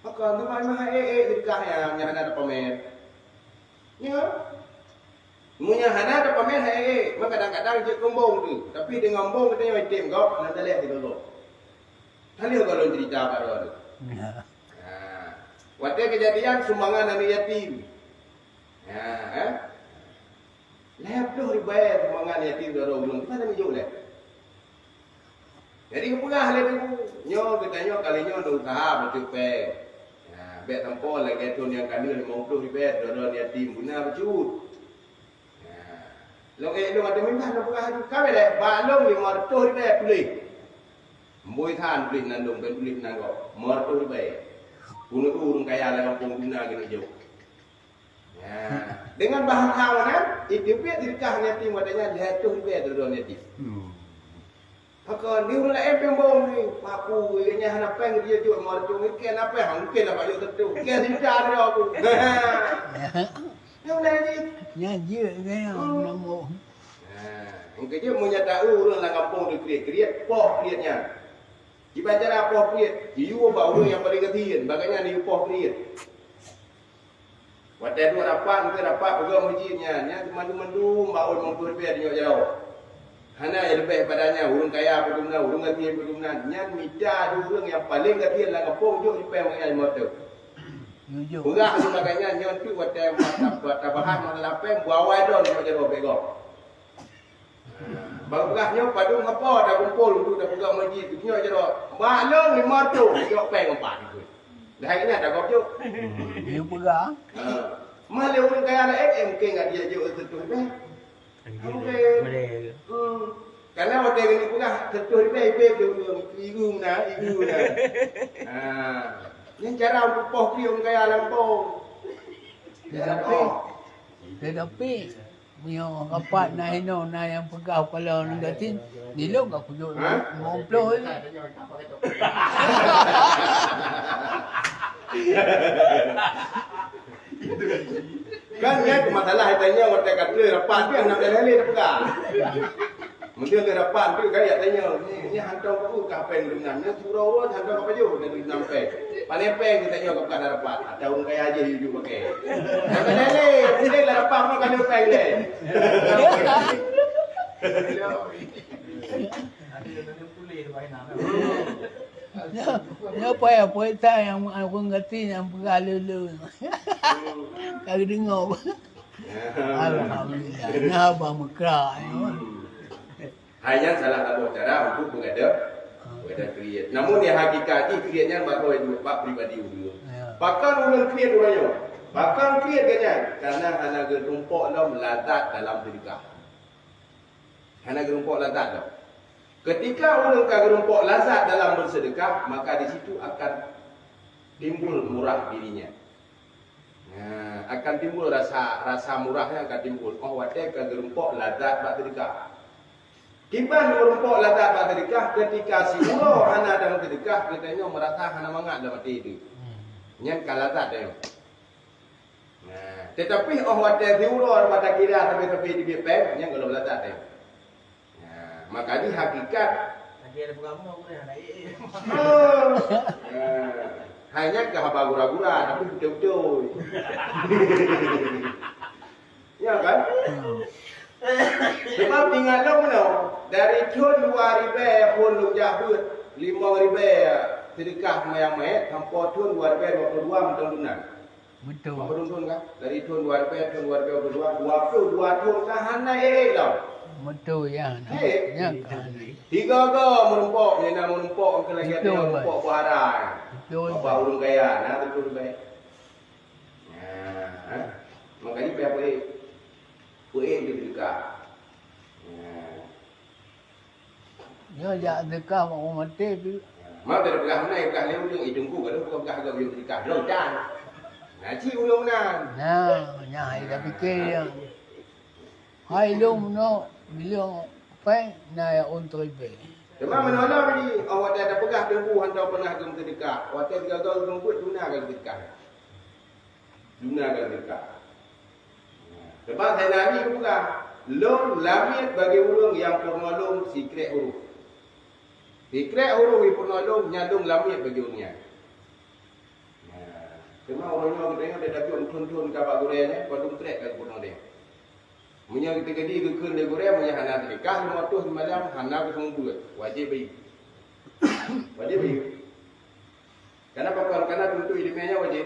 Maka tu mana terikah yang ada pamer. Ya. Munya hana ada pamer maka kadang-kadang dia gombong tu. Tapi dengan gombong katanya item kau nak lihat di dulu. Tadi kalau cerita baru tu. Waktu kejadian sumbangan anak yatim. Lep tu ribayat sumbangan yatim dulu belum kita nak mijul lep. Jadi kepulih lep tu. Nyo katanya kalinya ada usaha betul pe. Bet tampol lagi tu yang kali 50 ribayat dulu yatim guna bercut. Long lu ada minta nak buka kami dah balong 500 ribu tulis. Mboi than tulis nandung ben tulis nang kau 500 ribu. Bunuh urung kaya lah kampung guna gini jauh. Dengan bahan kawanan itu pia dirikah yatim wadanya 100 ribu dulu yatim. Maka ni ulah pembong ni papu ianya hana peng dia jual 500 ni kian apa hang kian apa yo tentu. Kian tidak ada aku. Yang lain Nyaji kan nama. Mungkin dia punya tahu orang lah kampung tu kriat poh kriatnya. Jika cara poh kriat, jiwa bau yang paling ketian, bagainya ni poh kriat. Waktu itu rapat pegang masjidnya, nya mandu bau mampu repair dia jauh. Hana yang lebih padanya urang kaya pedumna, urang ketian pedumna, nya minta orang yang paling ketian lah kampung jauh repair mengenai motor. Jujur. Urang sebagainya nyon tu waktu tabahan masalah pem buawai don dia jauh begok. Bagahnya padu ngapa dah kumpul tu dah pegang masjid tu nyo jero. Maklum 500 jok peng 4 tu. Dah hari ni dah gop juk. Dia pegang. Malu orang kaya lah mungkin enggak dia juk tentu be. Karena waktu ini pegang tentu be tu igu na. Yang cara poh dia orang kaya lampau. Tetapi punya rapat naik yang pegau kalau negatif. Dilong aku duduk Ha? ngomploh ni. Kan dia masalah tanya orang kata rapat dia nak lele dah pegang. Mungkin dia rapat tu gaya tanya ni hantar aku ke apa yang dengan ni surau hantar apa je dari sampai. Paling peng dia tanya ke pada rapat. Ada orang kaya aja hidup pakai. Nak lele, dia lah rapat mau kan peng le. Ni apa ya poeta yang aku ngerti yang pegau lulu. Kalau dengar. Alhamdulillah. Nah, abang mekrak. Hanya salah satu cara untuk menghadap create. Namun yang hakikatnya create-nya bakal pak pribadi dulu. Bahkan orang create orangnya. Bahkan create kan karena hanya gerumpok dalam lazat dalam sedekah. Hanya gerumpok lazat dah. Ketika orang gerumpok lazat dalam bersedekah, maka di situ akan timbul murah dirinya. Nah, akan timbul rasa murahnya akan timbul. Oh, wadah gerumpok lazat bersedekah. Kiban gerumpok lazat bersedekah ketika si ulo hana dalam sedekah, katanya merasa hana mangat dalam hati itu. Nyan kalazat dia. Nah, tetapi oh wadah si ulo pada kira sampai di BPM, nyan kalau lazat dia. Maka di hakikat Tadi ada pengamu aku dah nak hanya ke haba gura-gura tapi betul-betul. Ya kan? Sebab tinggal lo mana? Dari tahun 2000 pun lu jabut 5,000 sedekah mayang-mayat sampai tahun 2022 mentang dunan. Betul. Apa dunan kan? Dari tahun 2000 tahun 2022 22 tahun tahan naik tau. Betul ya. Ya. Tiga ke menumpuk, ni nak menumpuk ke lagi ada yang menumpuk buaran. Betul. Apa urung kaya, nah betul baik. Makanya pihak puik dia dekat. Ya jak dekah orang mati tu. Mau dari belah mana belah leu jeung idungku kalau bukan belah agak yang dekat. Loncan. Nah, ci ulung nan. Nah, nyai dah fikir yang hai lum no bila pai na ya untuk ibe. Cuma menolong ni awak ada pegah tunggu hantar pernah ke dekat. Awak gagal tunggu duna ke dekat. Duna ke dekat. Sebab saya nabi tu pegah. Lum lamit bagi ulung yang penolong secret huruf. Secret huruf yang penolong nyadung lamit bagi ulungnya. Cuma orangnya kita tengok dia dah tun-tun kabak gorengnya, kodong trek kat gunung dia. Munya kita gedi ke kun dia goreng, munya hana sedekah 500 malam, hana ke semua wajib bayi. Wajib bayi. Kenapa? Karena tentu ilmiahnya wajib.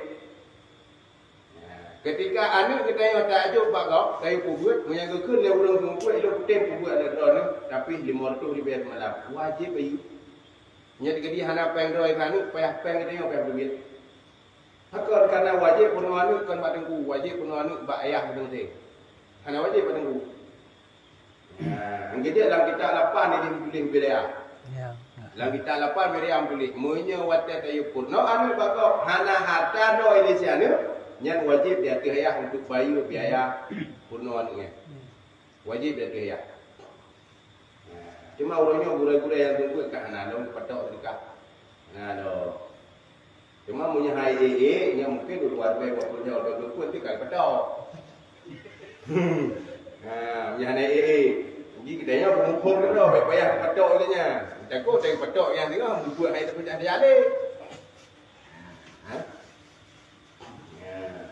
Ketika anak kita yang tak ajuk pak kau, kayu pugut, munya ke kun dia urang semua, ilo putem pugut ada drone, tapi 500 dibayar malam. Wajib bayi. Munya gedi hana peng droi kanu, payah peng kita yang payah duit. Hakor karena wajib pun anu kan batengku, wajib pun anu bak ayah bateng te. Hana wajib batengku. Angge dia dalam kita 8 ni ditulis berea. Ya. Dalam kita 8 berea tulis, monya wate tayu pun. No anu bako hana harta do ilisianu, nyan wajib dia tu ayah untuk bayu biaya pun anu nya. Wajib dia tu ayah. Cuma orangnya gura-gura yang tunggu kat hana dong patok dekat. Nah do. Cuma punya hai nya mungkin luar biasa waktu jauh dah pun tu kai patok. Punya hai jadi kita nya mengumpul tu dah payah patok dia nya. Takut saya patok yang tengah buat hai tak ada ada.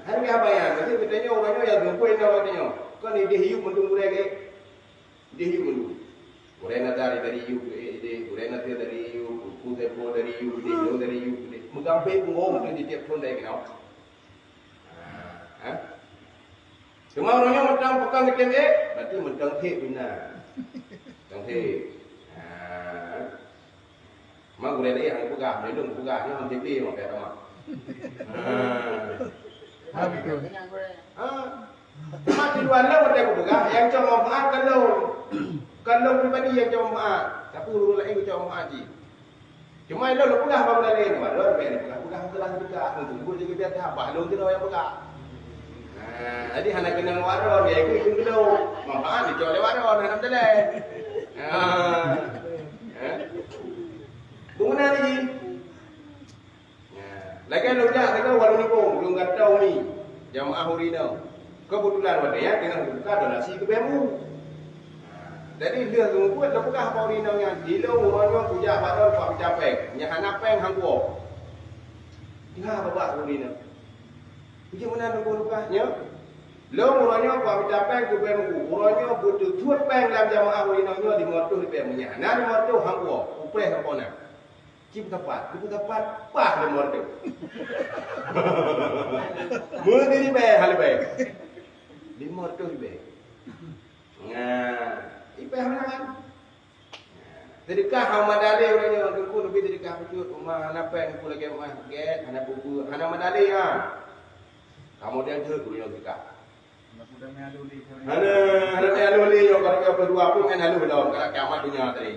Hari apa ya? Nanti kita nya orangnya yang mengumpul dah katanya. Kan dia hidup mendung gure ke. Dia hidup mendung. Gure dari hidup dia gure dari hidup, kutepo dari hidup, dia dari hidup. Menggampai punggung tu di tiap tahun dah kenal. Cuma orangnya macam pegang ikan berarti macam hit bina. Macam hit. Mak gula dia yang pegang, dia dong pegang ni orang TV mak kata mak. Betul. Mak di luar lah macam aku pegang, yang cuma maaf kalau pribadi yang cuma maaf, tapi urut lain cuma maaf je. Cuma lo pegang baru lain, baru pegang telah dekat, tunggu lagi biar tahap, baru kita yang pegang. Jadi hanya kena waron, dia ikut dulu. Mahaan dijual lewat orang nak tele. Tunggu nanti. Lagi lu dah tengok walau ni pun belum kata umi jamaah hurina. Kebetulan pada ya tengah buka donasi ke BMU. Jadi dia tu buat dah buka apa hurina yang di lu orang puja pada pak capek. Nya hana peng hang kuo. Ina bapak hurina. Puja mana tu buka nya. Lu orangnya pak capek ke BMU. Orangnya butuh tuat peng dalam jamaah hurina nya di motor di BMU nya. Nah di motor hang kuo. Upre hang kona. Cip tepat, pah lemor tu. Mungkin ni baik, hal baik. Lemor tu baik. Nah, ipe mana? Sedekah hamadale orangnya, tunggu lebih sedekah pecut, rumah anak pen, aku lagi rumah get, anak buku, anak madale ha. Kamu dia tu punya sedekah. Anak mealuli yang kalau berdua pun kan halu belum, kalau kiamat dunia tadi.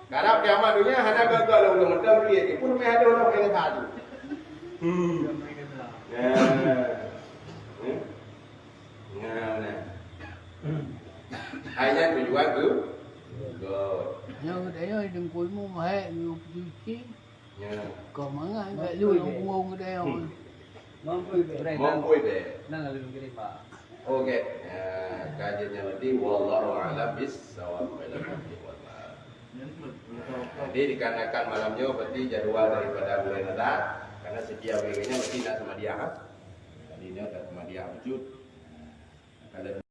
Karena kiamat dunia hanya gagal lalu mentang dia pun meh ada orang yang satu. Nah. Hanya tujuan tu. Yang dia dengkul mu mahal mu cuci. Ya. Kau mangan kat lu ngong dia. Mampu be. Mampu be. Nang lalu kiri Pak. Okey. Kajiannya berarti wallahu a'lam bis-shawab. Jadi dikarenakan malamnya berarti jadual daripada bulan Ramadan karena setiap weekendnya mesti nak sama dia kan. Jadi dia tak sama dia wujud. Kalau